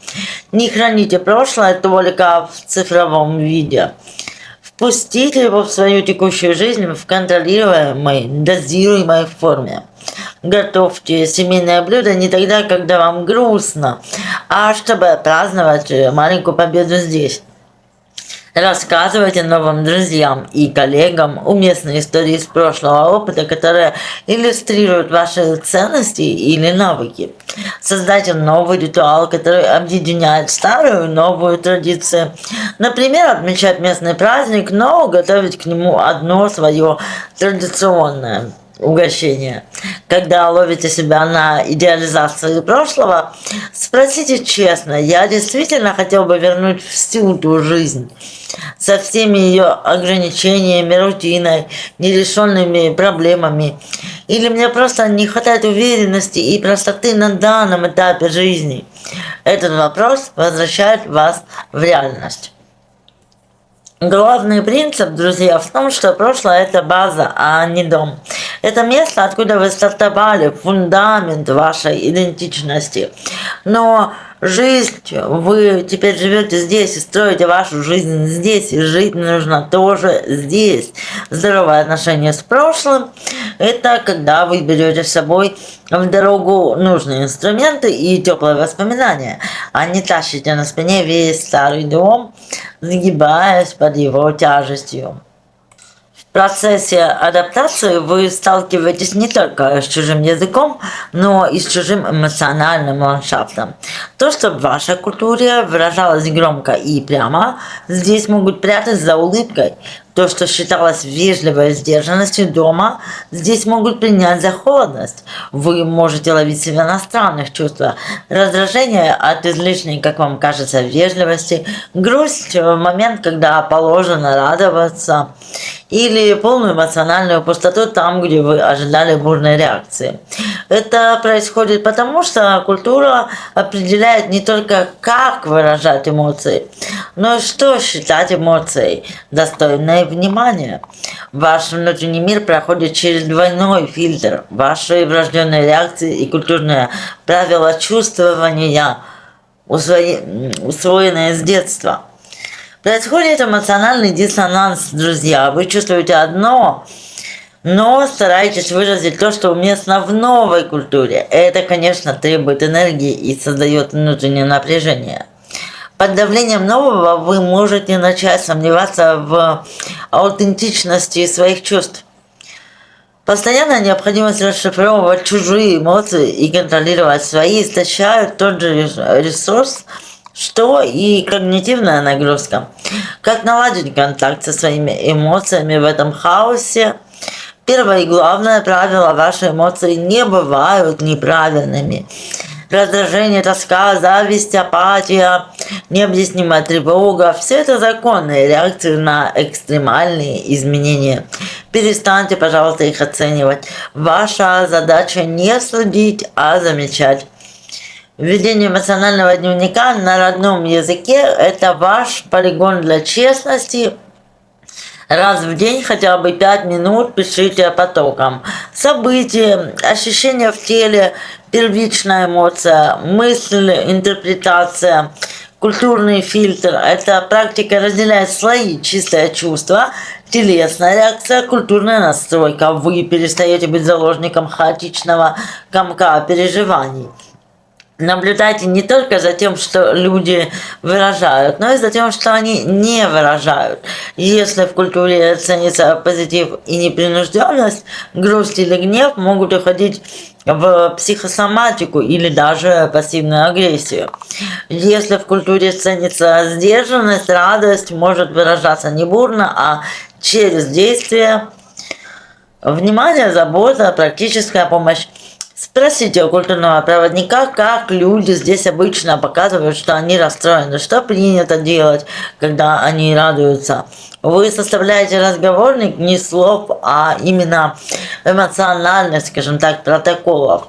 Не храните прошлое только в цифровом виде. Впустите его в свою текущую жизнь в контролируемой, дозируемой форме. Готовьте семейное блюдо не тогда, когда вам грустно, а чтобы праздновать маленькую победу здесь. Рассказывайте новым друзьям и коллегам уместные истории из прошлого опыта, которые иллюстрируют ваши ценности или навыки. Создайте новый ритуал, который объединяет старую и новую традицию. Например, отмечать местный праздник, но готовить к нему одно свое традиционное угощение. Когда ловите себя на идеализации прошлого, спросите честно: я действительно хотел бы вернуть всю ту жизнь со всеми ее ограничениями, рутиной, нерешенными проблемами, или мне просто не хватает уверенности и простоты на данном этапе жизни? Этот вопрос возвращает вас в реальность. Главный принцип, друзья, в том, что прошлое – это база, а не дом. Это место, откуда вы стартовали, фундамент вашей идентичности. Но жизнь, вы теперь живете здесь и строите вашу жизнь здесь, и жить нужно тоже здесь. Здоровое отношение с прошлым – это когда вы берете с собой в дорогу нужные инструменты и теплые воспоминания, а не тащите на спине весь старый дом, сгибаясь под его тяжестью. В процессе адаптации вы сталкиваетесь не только с чужим языком, но и с чужим эмоциональным ландшафтом. То, что в вашей культуре выражалось громко и прямо, здесь могут прятать за улыбкой. То, что считалось вежливой сдержанностью дома, здесь могут принять за холодность. Вы можете ловить себя на странных чувствах. Раздражение от излишней, как вам кажется, вежливости, грусть в момент, когда положено радоваться, или полную эмоциональную пустоту там, где вы ожидали бурной реакции. Это происходит потому, что культура определяет не только, как выражать эмоции, но и что считать эмоцией, достойной внимания. Ваш внутренний мир проходит через двойной фильтр. Ваши врожденные реакции и культурные правила чувствования, усвоенные с детства. Происходит эмоциональный диссонанс, друзья. Вы чувствуете одно, но стараетесь выразить то, что уместно в новой культуре. Это, конечно, требует энергии и создает внутреннее напряжение. Под давлением нового вы можете начать сомневаться в аутентичности своих чувств. Постоянная необходимость расшифровывать чужие эмоции и контролировать свои истощают тот же ресурс, что и когнитивная нагрузка. Как наладить контакт со своими эмоциями в этом хаосе? Первое и главное правило: ваши эмоции не бывают неправильными. Раздражение, тоска, зависть, апатия, необъяснимая тревога – все это законные реакции на экстремальные изменения. Перестаньте, пожалуйста, их оценивать. Ваша задача не судить, а замечать. Введение эмоционального дневника на родном языке – это ваш полигон для честности. Раз в день хотя бы 5 минут пишите потоком. События, ощущения в теле, первичная эмоция, мысль, интерпретация, культурный фильтр. Эта практика разделяет слои: чистое чувство, телесная реакция, культурная настройка. Вы перестаете быть заложником хаотичного комка переживаний. Наблюдайте не только за тем, что люди выражают, но и за тем, что они не выражают. Если в культуре ценится позитив и непринужденность, грусть или гнев могут уходить в психосоматику или даже пассивную агрессию. Если в культуре ценится сдержанность, радость может выражаться не бурно, а через действие. Внимание, забота, практическая помощь. Спросите у культурного проводника, как люди здесь обычно показывают, что они расстроены, что принято делать, когда они радуются. Вы составляете разговорник не слов, а именно эмоциональных, скажем так, протоколов.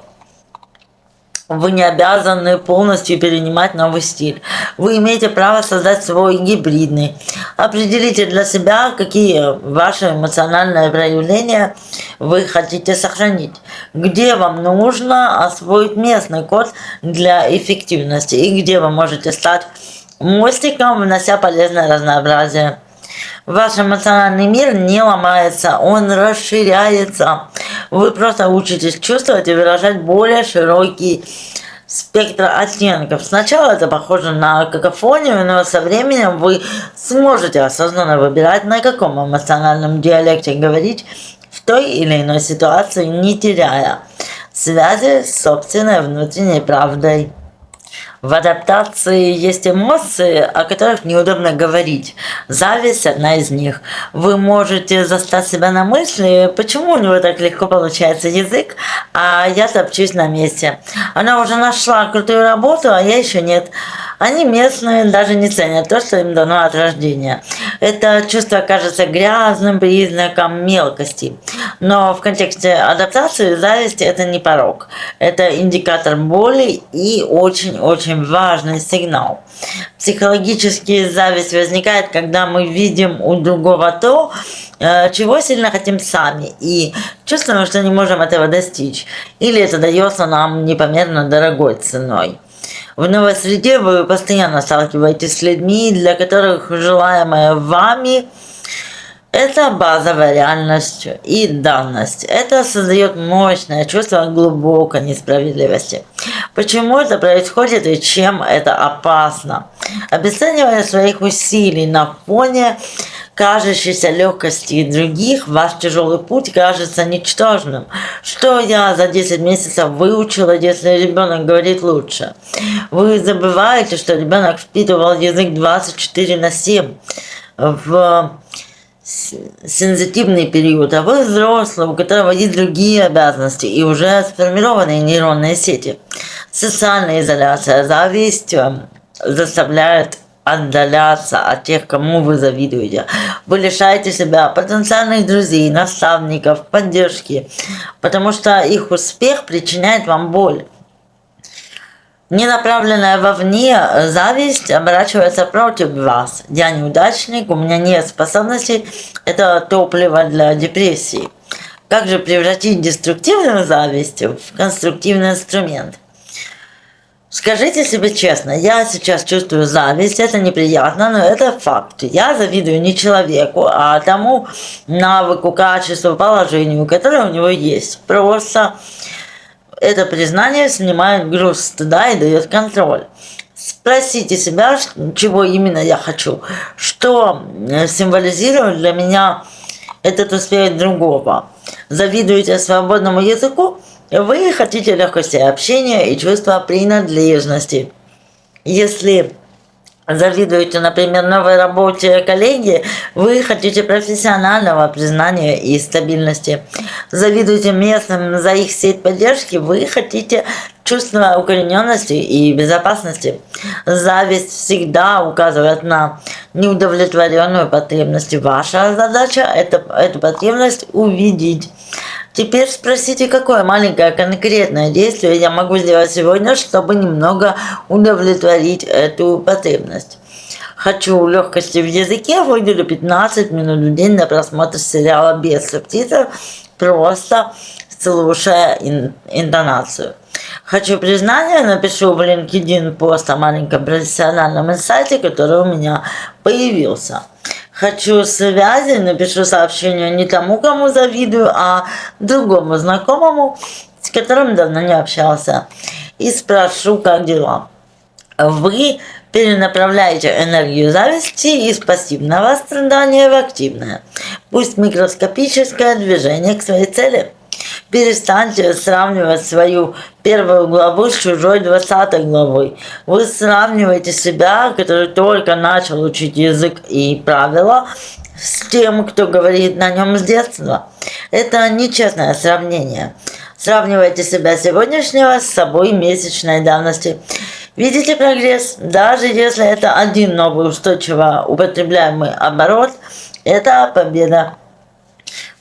Вы не обязаны полностью перенимать новый стиль. Вы имеете право создать свой гибридный. Определите для себя, какие ваши эмоциональные проявления вы хотите сохранить. Где вам нужно освоить местный код для эффективности и где вы можете стать мостиком, внося полезное разнообразие. Ваш эмоциональный мир не ломается, он расширяется. Вы просто учитесь чувствовать и выражать более широкий спектр оттенков. Сначала это похоже на какофонию, но со временем вы сможете осознанно выбирать, на каком эмоциональном диалекте говорить в той или иной ситуации, не теряя связи с собственной внутренней правдой. В адаптации есть эмоции, о которых неудобно говорить. Зависть – одна из них. Вы можете застать себя на мысли, почему у него так легко получается язык, а я топчусь на месте. Она уже нашла крутую работу, а я еще нет. Они местные, даже не ценят то, что им дано от рождения. Это чувство кажется грязным признаком мелкости. Но в контексте адаптации зависть – это не порок. Это индикатор боли и очень-очень важный сигнал. Психологически зависть возникает, когда мы видим у другого то, чего сильно хотим сами, и чувствуем, что не можем этого достичь. Или это дается нам непомерно дорогой ценой. В новой среде вы постоянно сталкиваетесь с людьми, для которых желаемое вами – это базовая реальность и данность. Это создает мощное чувство глубокой несправедливости. Почему это происходит и чем это опасно? Обесценивание своих усилий на фоне кажущейся легкости других, ваш тяжелый путь кажется ничтожным. Что я за 10 месяцев выучила, если ребенок говорит лучше? Вы забываете, что ребенок впитывал язык 24/7. В сензитивный период, а вы взрослый, у которого есть другие обязанности и уже сформированные нейронные сети. Социальная изоляция, зависть заставляет отдаляться от тех, кому вы завидуете. Вы лишаете себя потенциальных друзей, наставников, поддержки, потому что их успех причиняет вам боль. Ненаправленная вовне зависть оборачивается против вас. Я неудачник, у меня нет способностей. Это топливо для депрессии. Как же превратить деструктивную зависть в конструктивный инструмент? Скажите себе честно, я сейчас чувствую зависть, это неприятно, но это факт. Я завидую не человеку, а тому навыку, качеству, положению, которое у него есть. Просто это признание снимает груз стыда и дает контроль. Спросите себя, чего именно я хочу, что символизирует для меня этот успех другого. Завидуете свободному языку? Вы хотите легкости общения и чувства принадлежности. Если завидуете, например, новой работе коллеги, вы хотите профессионального признания и стабильности. Завидуете местным за их сеть поддержки, вы хотите чувства укорененности и безопасности. Зависть всегда указывает на неудовлетворенную потребность. Ваша задача эту потребность увидеть. Теперь спросите, какое маленькое конкретное действие я могу сделать сегодня, чтобы немного удовлетворить эту потребность. Хочу легкости в языке, выделю 15 минут в день на просмотр сериала без субтитров, просто слушая интонацию. Хочу признания, напишу в LinkedIn пост о маленьком профессиональном инсайте, который у меня появился. Хочу связи, напишу сообщение не тому, кому завидую, а другому знакомому, с которым давно не общался, и спрошу, как дела. Вы перенаправляете энергию зависти из пассивного страдания в активное, пусть микроскопическое движение к своей цели. Перестаньте сравнивать свою первую главу с чужой 20 главой. Вы сравниваете себя, который только начал учить язык и правила, с тем, кто говорит на нем с детства. Это нечестное сравнение. Сравнивайте себя сегодняшнего с собой месячной давности. Видите прогресс? Даже если это один новый устойчиво употребляемый оборот, это победа.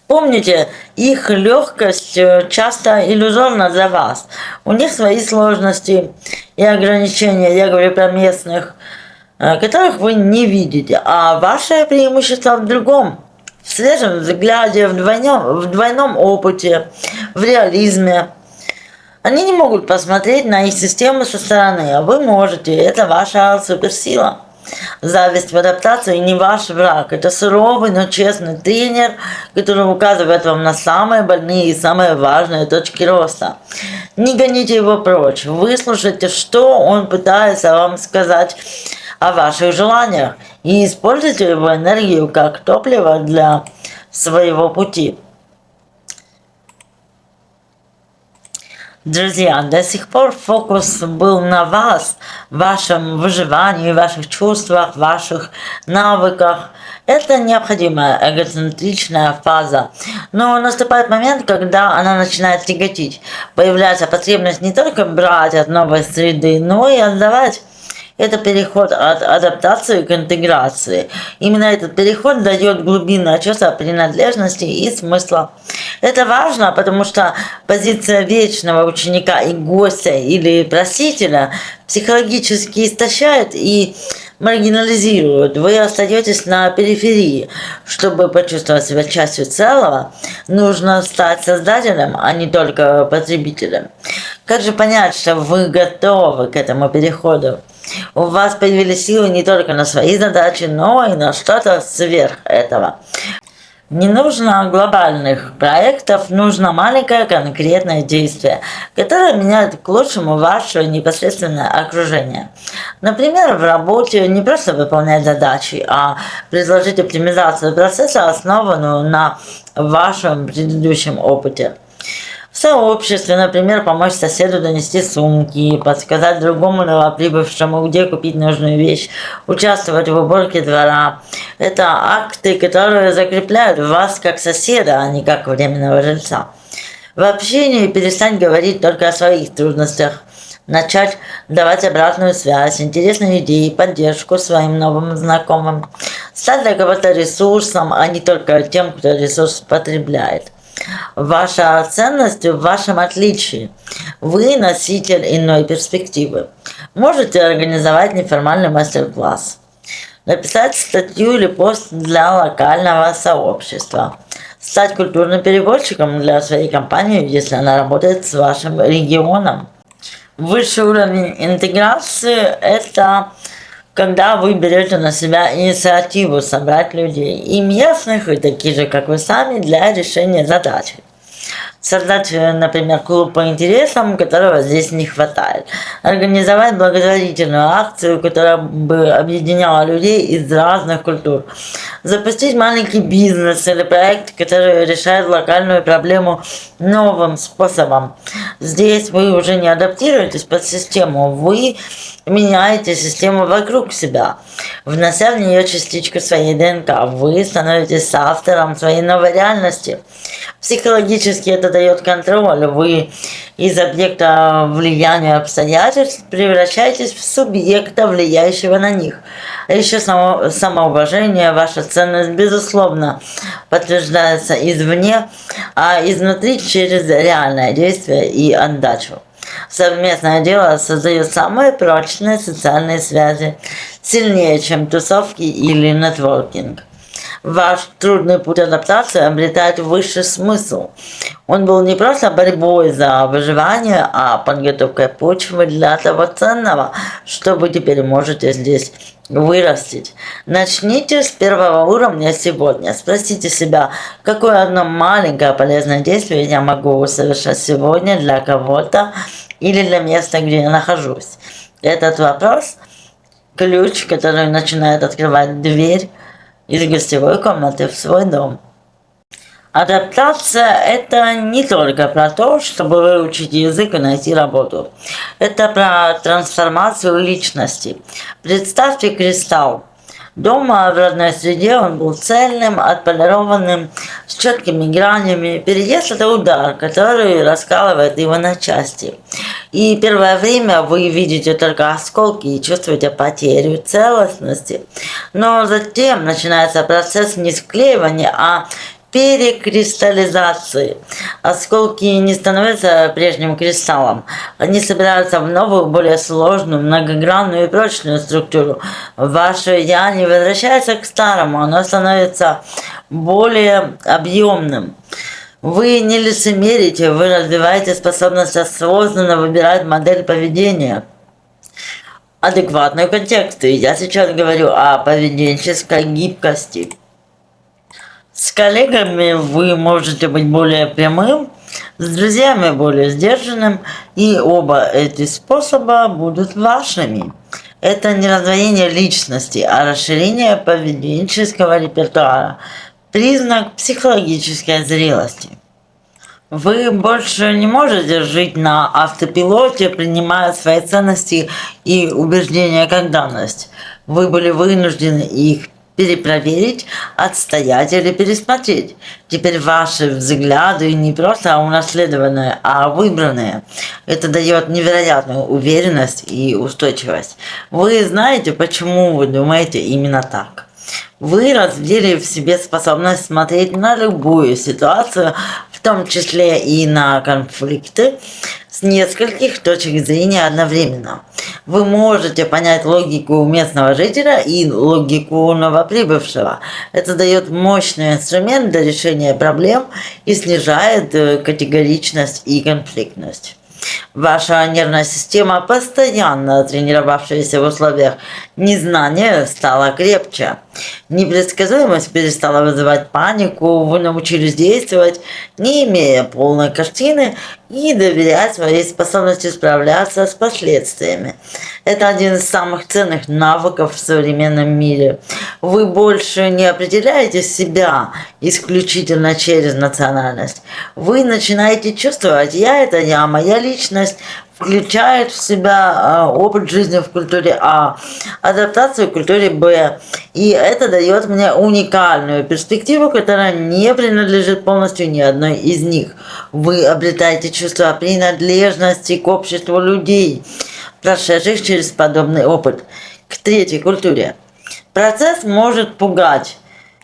Помните, их легкость часто иллюзорна для вас. У них свои сложности и ограничения, я говорю про местных, которых вы не видите. А ваше преимущество в другом. В свежем взгляде, в двойном опыте, в реализме. Они не могут посмотреть на их систему со стороны, а вы можете. Это ваша суперсила. Зависть в адаптации не ваш враг. Это суровый, но честный тренер, который указывает вам на самые больные и самые важные точки роста. Не гоните его прочь. Выслушайте, что он пытается вам сказать о ваших желаниях, и используйте его энергию как топливо для своего пути. Друзья, до сих пор фокус был на вас, вашем выживании, ваших чувствах, ваших навыках. Это необходимая эгоцентричная фаза. Но наступает момент, когда она начинает тяготить. Появляется потребность не только брать от новой среды, но и отдавать. Это переход от адаптации к интеграции. Именно этот переход дает глубинное чувство принадлежности и смысла. Это важно, потому что позиция вечного ученика и гостя или просителя психологически истощает и маргинализирует. Вы остаетесь на периферии. Чтобы почувствовать себя частью целого, нужно стать создателем, а не только потребителем. Как же понять, что вы готовы к этому переходу? У вас появились силы не только на свои задачи, но и на что-то сверх этого. Не нужно глобальных проектов, нужно маленькое конкретное действие, которое меняет к лучшему ваше непосредственное окружение. Например, в работе не просто выполнять задачи, а предложить оптимизацию процесса, основанную на вашем предыдущем опыте. В сообществе, например, помочь соседу донести сумки, подсказать другому новоприбывшему, где купить нужную вещь, участвовать в уборке двора. Это акты, которые закрепляют вас как соседа, а не как временного жильца. В общении перестать говорить только о своих трудностях, начать давать обратную связь, интересные идеи, поддержку своим новым знакомым, стать для кого-то ресурсом, а не только тем, кто ресурс потребляет. Ваша ценность в вашем отличии. Вы носитель иной перспективы. Можете организовать неформальный мастер-класс, написать статью или пост для локального сообщества, стать культурным переводчиком для своей компании, если она работает с вашим регионом. Высший уровень интеграции – это когда вы берете на себя инициативу собрать людей, и местных, и таких же, как вы сами, для решения задачи. Создать, например, клуб по интересам, которого здесь не хватает. Организовать благотворительную акцию, которая бы объединяла людей из разных культур. Запустить маленький бизнес или проект, который решает локальную проблему новым способом. Здесь вы уже не адаптируетесь под систему, вы меняете систему вокруг себя, внося в нее частичку своей ДНК. Вы становитесь автором своей новой реальности. Психологически это дает контроль. Вы из объекта влияния обстоятельств превращаетесь в субъекта, влияющего на них. А еще самоуважение, ваша ценность, безусловно, подтверждается извне, а изнутри через реальное действие и отдачу. Совместное дело создает самые прочные социальные связи, сильнее, чем тусовки или нетворкинг. Ваш трудный путь адаптации обретает высший смысл. Он был не просто борьбой за выживание, а подготовкой почвы для того ценного, что вы теперь можете здесь вырастить. Начните с первого уровня сегодня. Спросите себя, какое одно маленькое полезное действие я могу совершать сегодня для кого-то или для места, где я нахожусь. Этот вопрос – ключ, который начинает открывать дверь из гостевой комнаты в свой дом. Адаптация – это не только про то, чтобы выучить язык и найти работу. Это про трансформацию личности. Представьте кристалл. Дома в родной среде он был цельным, отполированным, с четкими гранями. Переезд – это удар, который раскалывает его на части. И первое время вы видите только осколки и чувствуете потерю целостности. Но затем начинается процесс не склеивания, а перекристаллизации. Осколки не становятся прежним кристаллом. Они собираются в новую, более сложную, многогранную и прочную структуру. Ваше «я» не возвращается к старому, оно становится более объемным. Вы не лицемерите, вы развиваете способность осознанно выбирать модель поведения, адекватную контексту. Я сейчас говорю о поведенческой гибкости. С коллегами вы можете быть более прямым, с друзьями более сдержанным, и оба эти способа будут вашими. Это не раздвоение личности, а расширение поведенческого репертуара, признак психологической зрелости. Вы больше не можете жить на автопилоте, принимая свои ценности и убеждения как данность. Вы были вынуждены их перепроверить, отстоять или пересмотреть. Теперь ваши взгляды не просто унаследованные, а выбранные. Это дает невероятную уверенность и устойчивость. Вы знаете, почему вы думаете именно так. Вы развили в себе способность смотреть на любую ситуацию, в том числе и на конфликты, с нескольких точек зрения одновременно. Вы можете понять логику местного жителя и логику новоприбывшего. Это дает мощный инструмент для решения проблем и снижает категоричность и конфликтность. Ваша нервная система, постоянно тренировавшаяся в условиях незнания, стала крепче. Непредсказуемость перестала вызывать панику, вы научились действовать, не имея полной картины, и доверять своей способности справляться с последствиями. Это один из самых ценных навыков в современном мире. Вы больше не определяете себя исключительно через национальность. Вы начинаете чувствовать: я это я, моя личность включает в себя опыт жизни в культуре А, адаптацию в культуре Б. И это дает мне уникальную перспективу, которая не принадлежит полностью ни одной из них. Вы обретаете чувство принадлежности к обществу людей, прошедших через подобный опыт. К третьей культуре. Процесс может пугать,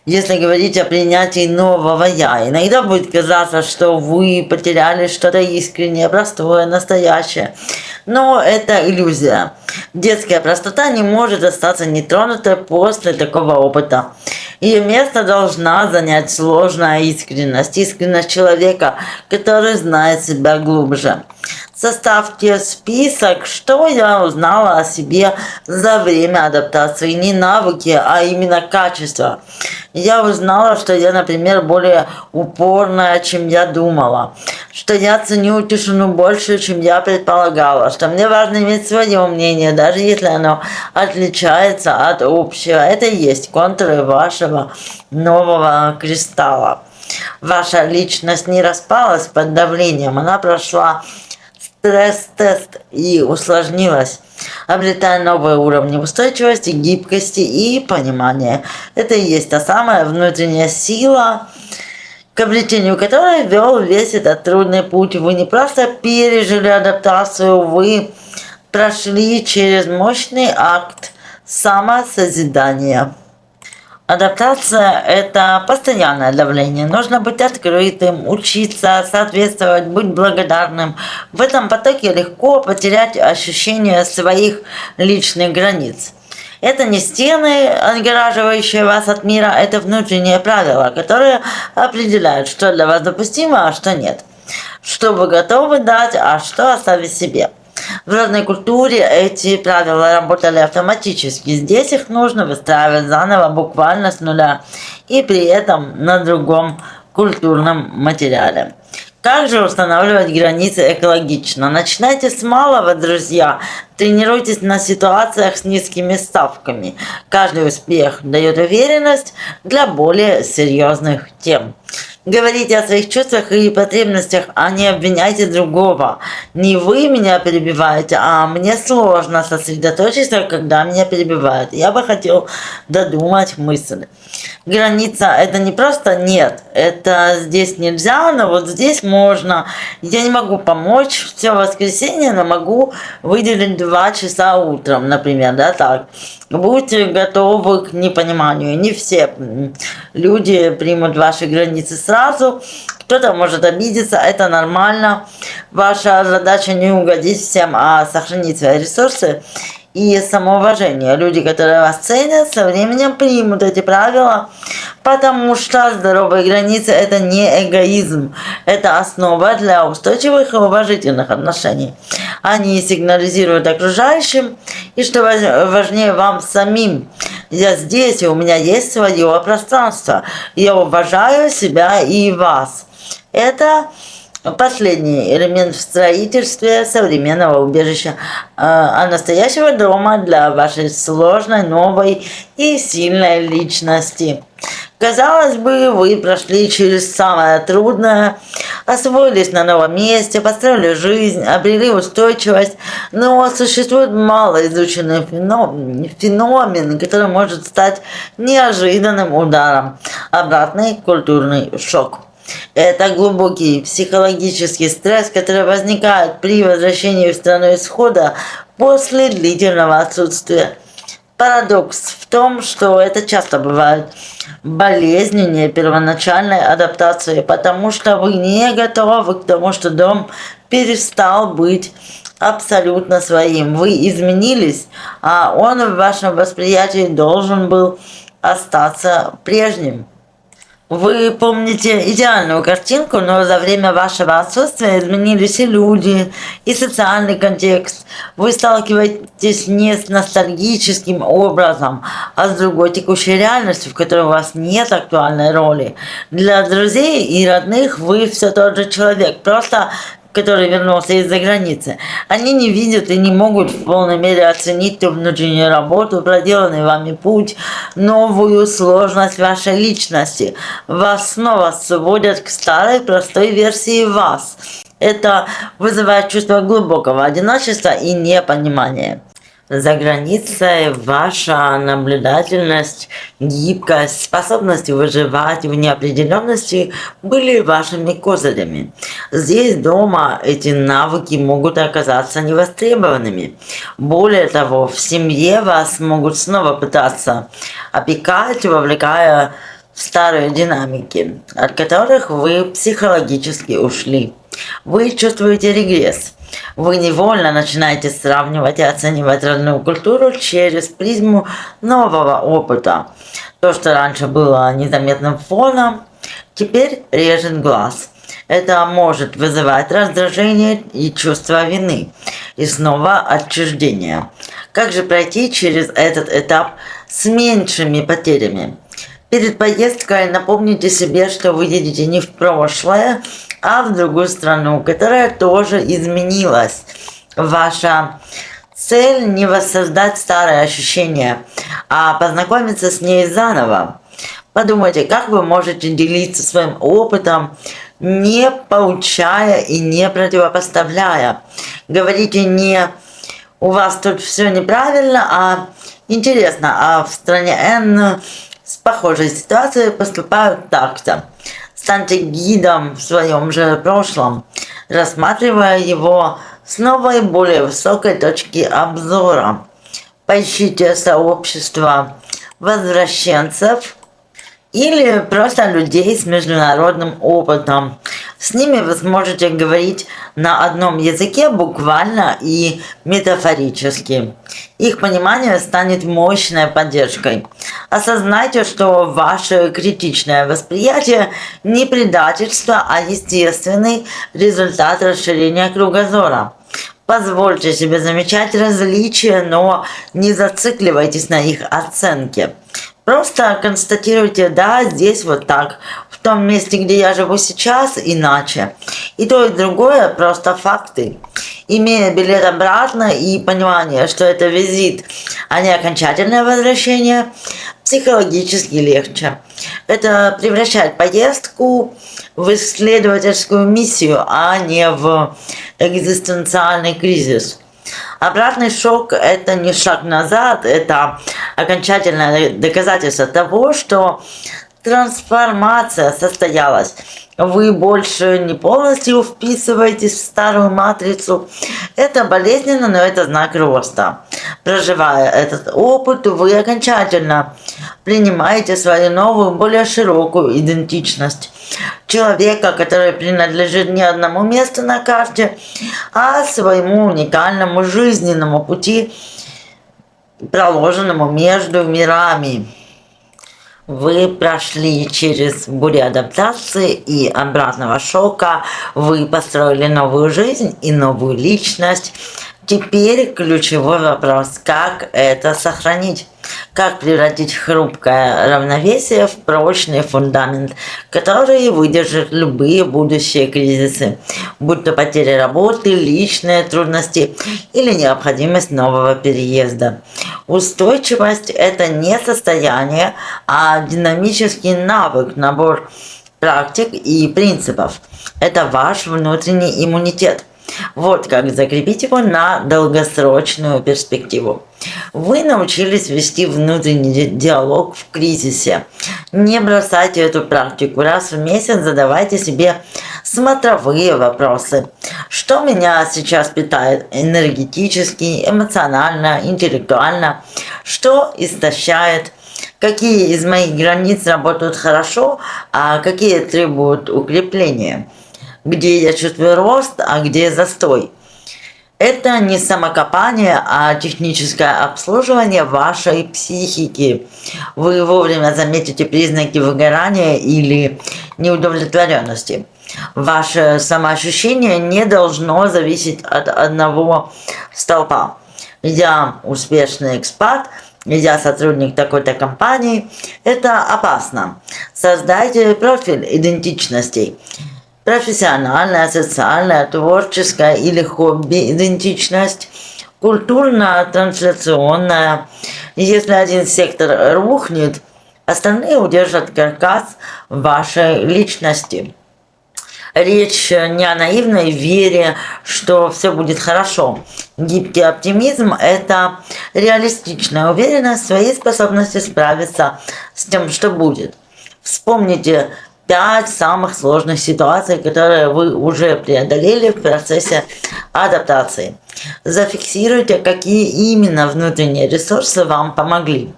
если говорить о принятии нового «я». Иногда будет казаться, что вы потеряли что-то искреннее, простое, настоящее. Но это иллюзия. Детская простота не может остаться нетронутой после такого опыта. Ее место должна занять сложная искренность. Искренность человека, который знает себя глубже. Составьте список, что я узнала о себе за время адаптации. Не навыки, а именно качество. Я узнала, что я, например, более упорная, чем я думала. Что я ценю тишину больше, чем я предполагала. Что мне важно иметь свое мнение, даже если оно отличается от общего. Это и есть контуры вашего нового кристалла. Ваша личность не распалась под давлением, она прошла стресс-тест и усложнилась, обретая новые уровни устойчивости, гибкости и понимания. Это и есть та самая внутренняя сила, к обретению которой вел весь этот трудный путь. Вы не просто пережили адаптацию, вы прошли через мощный акт самосозидания. Адаптация – это постоянное давление. Нужно быть открытым, учиться, соответствовать, быть благодарным. В этом потоке легко потерять ощущение своих личных границ. Это не стены, отгораживающие вас от мира, это внутренние правила, которые определяют, что для вас допустимо, а что нет. Что вы готовы дать, а что оставить себе. В разной культуре эти правила работали автоматически. Здесь их нужно выстраивать заново, буквально с нуля, и при этом на другом культурном материале. Как же устанавливать границы экологично? Начинайте с малого, друзья. Тренируйтесь на ситуациях с низкими ставками. Каждый успех дает уверенность для более серьезных тем. Говорите о своих чувствах и потребностях, а не обвиняйте другого. Не вы меня перебиваете, а мне сложно сосредоточиться, когда меня перебивают. Я бы хотел додумать мысль. Граница – это не просто нет, это здесь нельзя, но вот здесь можно. Я не могу помочь все воскресенье, но могу выделить 2 часа утром, например, да, так. Будьте готовы к непониманию. Не все люди примут ваши границы сразу. Кто-то может обидеться, это нормально. Ваша задача не угодить всем, а сохранить свои ресурсы и самоуважение. Люди, которые вас ценят, со временем примут эти правила, потому что здоровые границы – это не эгоизм, это основа для устойчивых и уважительных отношений. Они сигнализируют окружающим, и что важнее, вам самим. Я здесь, и у меня есть свое пространство. Я уважаю себя и вас. Это последний элемент в строительстве современного убежища, а настоящего дома для вашей сложной, новой и сильной личности. Казалось бы, вы прошли через самое трудное, освоились на новом месте, построили жизнь, обрели устойчивость, но существует малоизученный феномен, который может стать неожиданным ударом – обратный культурный шок. Это глубокий психологический стресс, который возникает при возвращении в страну исхода после длительного отсутствия. Парадокс в том, что это часто бывает болезненнее первоначальной адаптации, потому что вы не готовы к тому, что дом перестал быть абсолютно своим. Вы изменились, а он в вашем восприятии должен был остаться прежним. Вы помните идеальную картинку, но за время вашего отсутствия изменились и люди, и социальный контекст. Вы сталкиваетесь не с ностальгическим образом, а с другой текущей реальностью, в которой у вас нет актуальной роли. Для друзей и родных вы все тот же человек, просто который вернулся из-за границы, они не видят и не могут в полной мере оценить ту внутреннюю работу, проделанный вами путь, новую сложность вашей личности. Вас снова сводят к старой простой версии вас. Это вызывает чувство глубокого одиночества и непонимания. За границей ваша наблюдательность, гибкость, способность выживать в неопределенности были вашими козырями. Здесь дома эти навыки могут оказаться невостребованными. Более того, в семье вас могут снова пытаться опекать, вовлекая в старые динамики, от которых вы психологически ушли. Вы чувствуете регресс. Вы невольно начинаете сравнивать и оценивать родную культуру через призму нового опыта. То, что раньше было незаметным фоном, теперь режет глаз. Это может вызывать раздражение и чувство вины, и снова отчуждение. Как же пройти через этот этап с меньшими потерями? Перед поездкой напомните себе, что вы едете не в прошлое, а в другую страну, которая тоже изменилась. Ваша цель не воссоздать старые ощущения, а познакомиться с ней заново. Подумайте, как вы можете делиться своим опытом, не поучая и не противопоставляя. Говорите не «у вас тут все неправильно», а «интересно, а в стране N с похожей ситуацией поступают так-то». Станьте гидом в своем же прошлом, рассматривая его с новой, более высокой точки обзора. Поищите сообщество возвращенцев или просто людей с международным опытом. С ними вы сможете говорить на одном языке буквально и метафорически. Их понимание станет мощной поддержкой. Осознайте, что ваше критичное восприятие не предательство, а естественный результат расширения кругозора. Позвольте себе замечать различия, но не зацикливайтесь на их оценке. Просто констатируйте, да, здесь вот так, в том месте, где я живу сейчас, иначе. И то, и другое просто факты. Имея билет обратно и понимание, что это визит, а не окончательное возвращение, психологически легче. Это превращает поездку в исследовательскую миссию, а не в экзистенциальный кризис. Обратный шок – это не шаг назад, это окончательное доказательство того, что трансформация состоялась. Вы больше не полностью вписываетесь в старую матрицу. Это болезненно, но это знак роста. Проживая этот опыт, вы окончательно принимаете свою новую, более широкую идентичность. Человека, который принадлежит не одному месту на карте, а своему уникальному жизненному пути, проложенному между мирами. Вы прошли через бурю адаптации и обратного шока, вы построили новую жизнь и новую личность. Теперь ключевой вопрос, как это сохранить? Как превратить хрупкое равновесие в прочный фундамент, который выдержит любые будущие кризисы, будь то потеря работы, личные трудности или необходимость нового переезда. Устойчивость – это не состояние, а динамический навык, набор практик и принципов. Это ваш внутренний иммунитет. Вот как закрепить его на долгосрочную перспективу. Вы научились вести внутренний диалог в кризисе. Не бросайте эту практику. Раз в месяц задавайте себе смотровые вопросы. Что меня сейчас питает энергетически, эмоционально, интеллектуально? Что истощает? Какие из моих границ работают хорошо, а какие требуют укрепления? Где я чувствую рост, а где застой. Это не самокопание, а техническое обслуживание вашей психики. Вы вовремя заметите признаки выгорания или неудовлетворенности. Ваше самоощущение не должно зависеть от одного столпа. Я успешный экспат, я сотрудник такой-то компании. Это опасно. Создайте профиль идентичностей. профессиональная, социальная, творческая или хобби-идентичность, культурно-трансляционная. Если один сектор рухнет, остальные удержат каркас вашей личности. Речь не о наивной вере, что все будет хорошо. Гибкий оптимизм – это реалистичная уверенность в своей способности справиться с тем, что будет. Вспомните 5 самых сложных ситуаций, которые вы уже преодолели в процессе адаптации. Зафиксируйте, какие именно внутренние ресурсы вам помогли.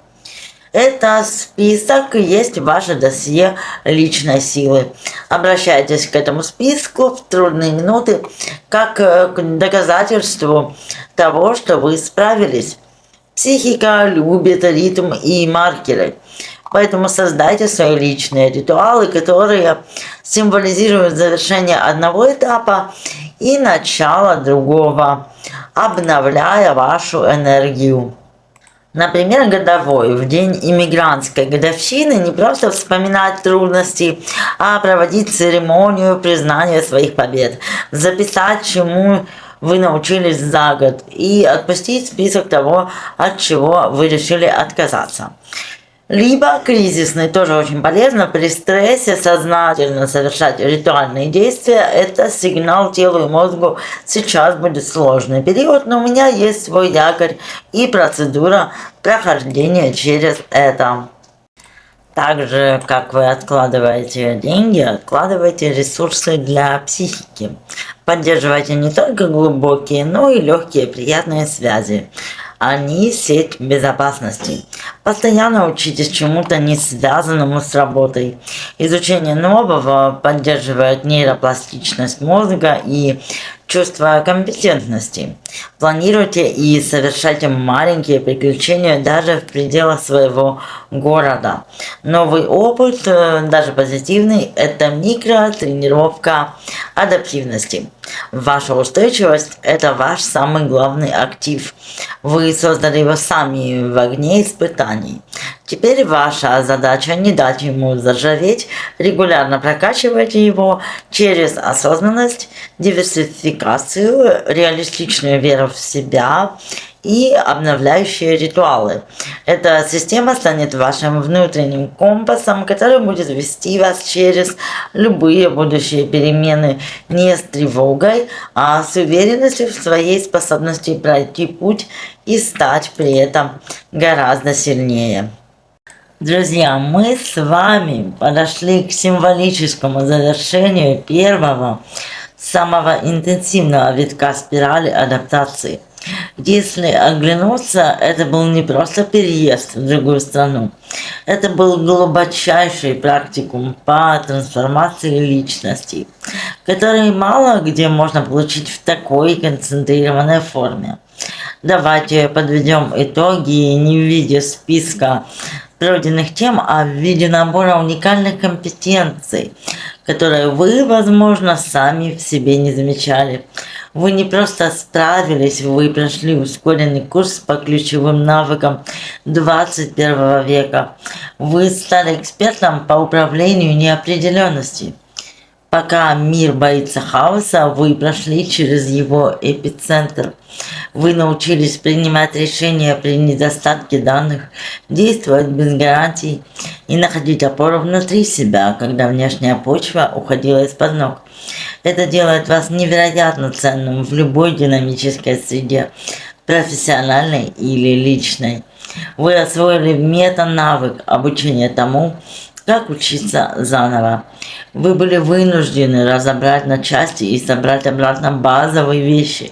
Это список есть в ваше досье личной силы. Обращайтесь к этому списку в трудные минуты, как к доказательству того, что вы справились. Психика любит ритм и маркеры. Поэтому создайте свои личные ритуалы, которые символизируют завершение одного этапа и начало другого, обновляя вашу энергию. Например, годовой, в день иммигрантской годовщины, не просто вспоминать трудности, а проводить церемонию признания своих побед, записать, чему вы научились за год, и отпустить список того, от чего вы решили отказаться. Либо кризисный, тоже очень полезно, при стрессе сознательно совершать ритуальные действия. Это сигнал телу и мозгу: сейчас будет сложный период, но у меня есть свой якорь и процедура прохождения через это. Так же, как вы откладываете деньги, откладывайте ресурсы для психики. Поддерживайте не только глубокие, но и легкие приятные связи. Они сеть безопасности. Постоянно учитесь чему-то не связанному с работой. Изучение нового поддерживает нейропластичность мозга и чувство компетентности. Планируйте и совершайте маленькие приключения даже в пределах своего города. Новый опыт, даже позитивный, это микротренировка адаптивности. Ваша устойчивость – это ваш самый главный актив. Вы создали его сами в огне испытаний. Теперь ваша задача не дать ему заржаветь, регулярно прокачивайте его через осознанность, диверсификацию, реалистичную веру в себя и обновляющие ритуалы. Эта система станет вашим внутренним компасом, который будет вести вас через любые будущие перемены не с тревогой, а с уверенностью в своей способности пройти путь и стать при этом гораздо сильнее. Друзья, мы с вами подошли к символическому завершению первого, самого интенсивного витка спирали адаптации. Если оглянуться, это был не просто переезд в другую страну, это был глубочайший практикум по трансформации личности, который мало где можно получить в такой концентрированной форме. Давайте подведем итоги не в виде списка пройденных тем, а в виде набора уникальных компетенций, которые вы, возможно, сами в себе не замечали. Вы не просто справились, вы прошли ускоренный курс по ключевым навыкам 21 века. Вы стали экспертом по управлению неопределенностью. Пока мир боится хаоса, вы прошли через его эпицентр. Вы научились принимать решения при недостатке данных, действовать без гарантий и находить опору внутри себя, когда внешняя почва уходила из-под ног. Это делает вас невероятно ценным в любой динамической среде, профессиональной или личной. Вы освоили мета-навык обучения тому, как учиться заново. Вы были вынуждены разобрать на части и собрать обратно базовые вещи.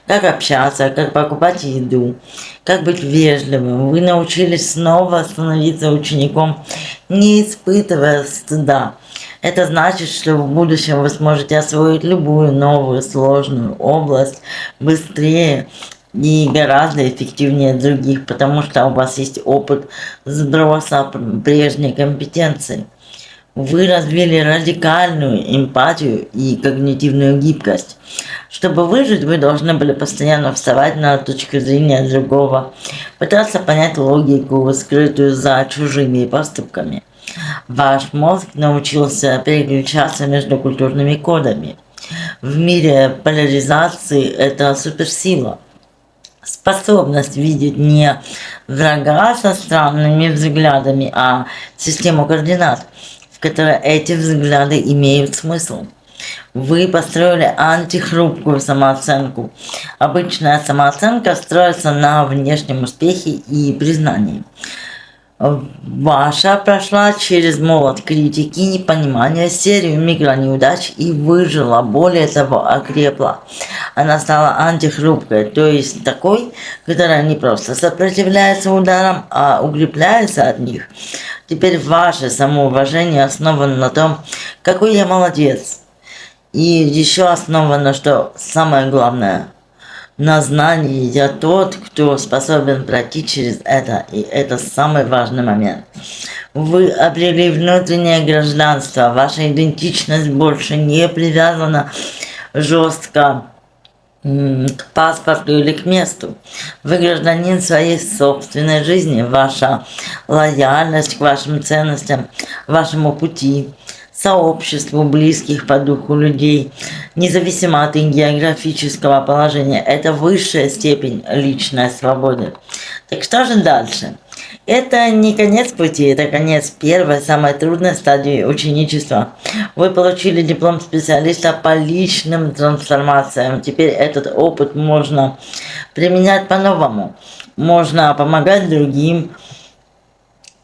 Как общаться, как покупать еду, как быть вежливым. Вы научились снова становиться учеником, не испытывая стыда. Это значит, что в будущем вы сможете освоить любую новую сложную область быстрее и гораздо эффективнее других, потому что у вас есть опыт сброса прежней компетенции. Вы развили радикальную эмпатию и когнитивную гибкость. Чтобы выжить, вы должны были постоянно вставать на точку зрения другого, пытаться понять логику, скрытую за чужими поступками. Ваш мозг научился переключаться между культурными кодами. В мире поляризации это суперсила. Способность видеть не врага со странными взглядами, а систему координат, в которой эти взгляды имеют смысл. Вы построили антихрупкую самооценку. Обычная самооценка строится на внешнем успехе и признании. Ваша прошла через молот критики, непонимания, серию микронеудач и выжила, более того, окрепла. Она стала антихрупкой, то есть такой, которая не просто сопротивляется ударам, а укрепляется от них. Теперь ваше самоуважение основано на том, какой я молодец. И еще основано, что самое главное, на знании я тот, кто способен пройти через это, и это самый важный момент. Вы обрели внутреннее гражданство, ваша идентичность больше не привязана жестко к паспорту или к месту. Вы гражданин своей собственной жизни, ваша лояльность к вашим ценностям, вашему пути, сообществу близких по духу людей, независимо от их географического положения. Это высшая степень личной свободы. Так что же дальше? Это не конец пути, это конец первой, самой трудной стадии ученичества. Вы получили диплом специалиста по личным трансформациям. Теперь этот опыт можно применять по-новому. Можно помогать другим,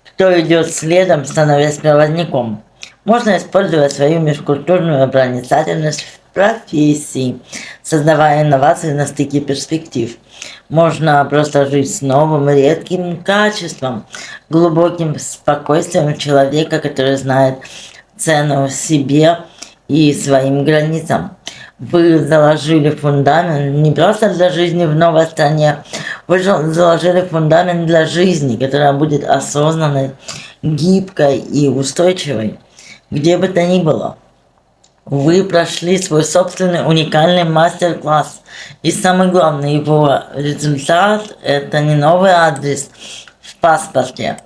кто идет следом, становясь проводником. Можно использовать свою межкультурную проницательность в профессии, создавая инновации на стыке перспектив. Можно просто жить с новым, редким качеством, глубоким спокойствием человека, который знает цену себе и своим границам. Вы заложили фундамент не просто для жизни в новой стране, вы заложили фундамент для жизни, которая будет осознанной, гибкой и устойчивой. Где бы то ни было, вы прошли свой собственный уникальный мастер-класс. И самый главный его результат – это не новый адрес в паспорте.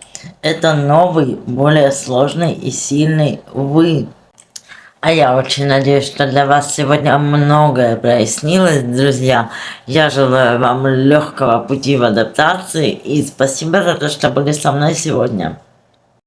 Это новый, более сложный и сильный вы. А я очень надеюсь, что для вас сегодня многое прояснилось, друзья. Я желаю вам легкого пути в адаптации и спасибо за то, что были со мной сегодня.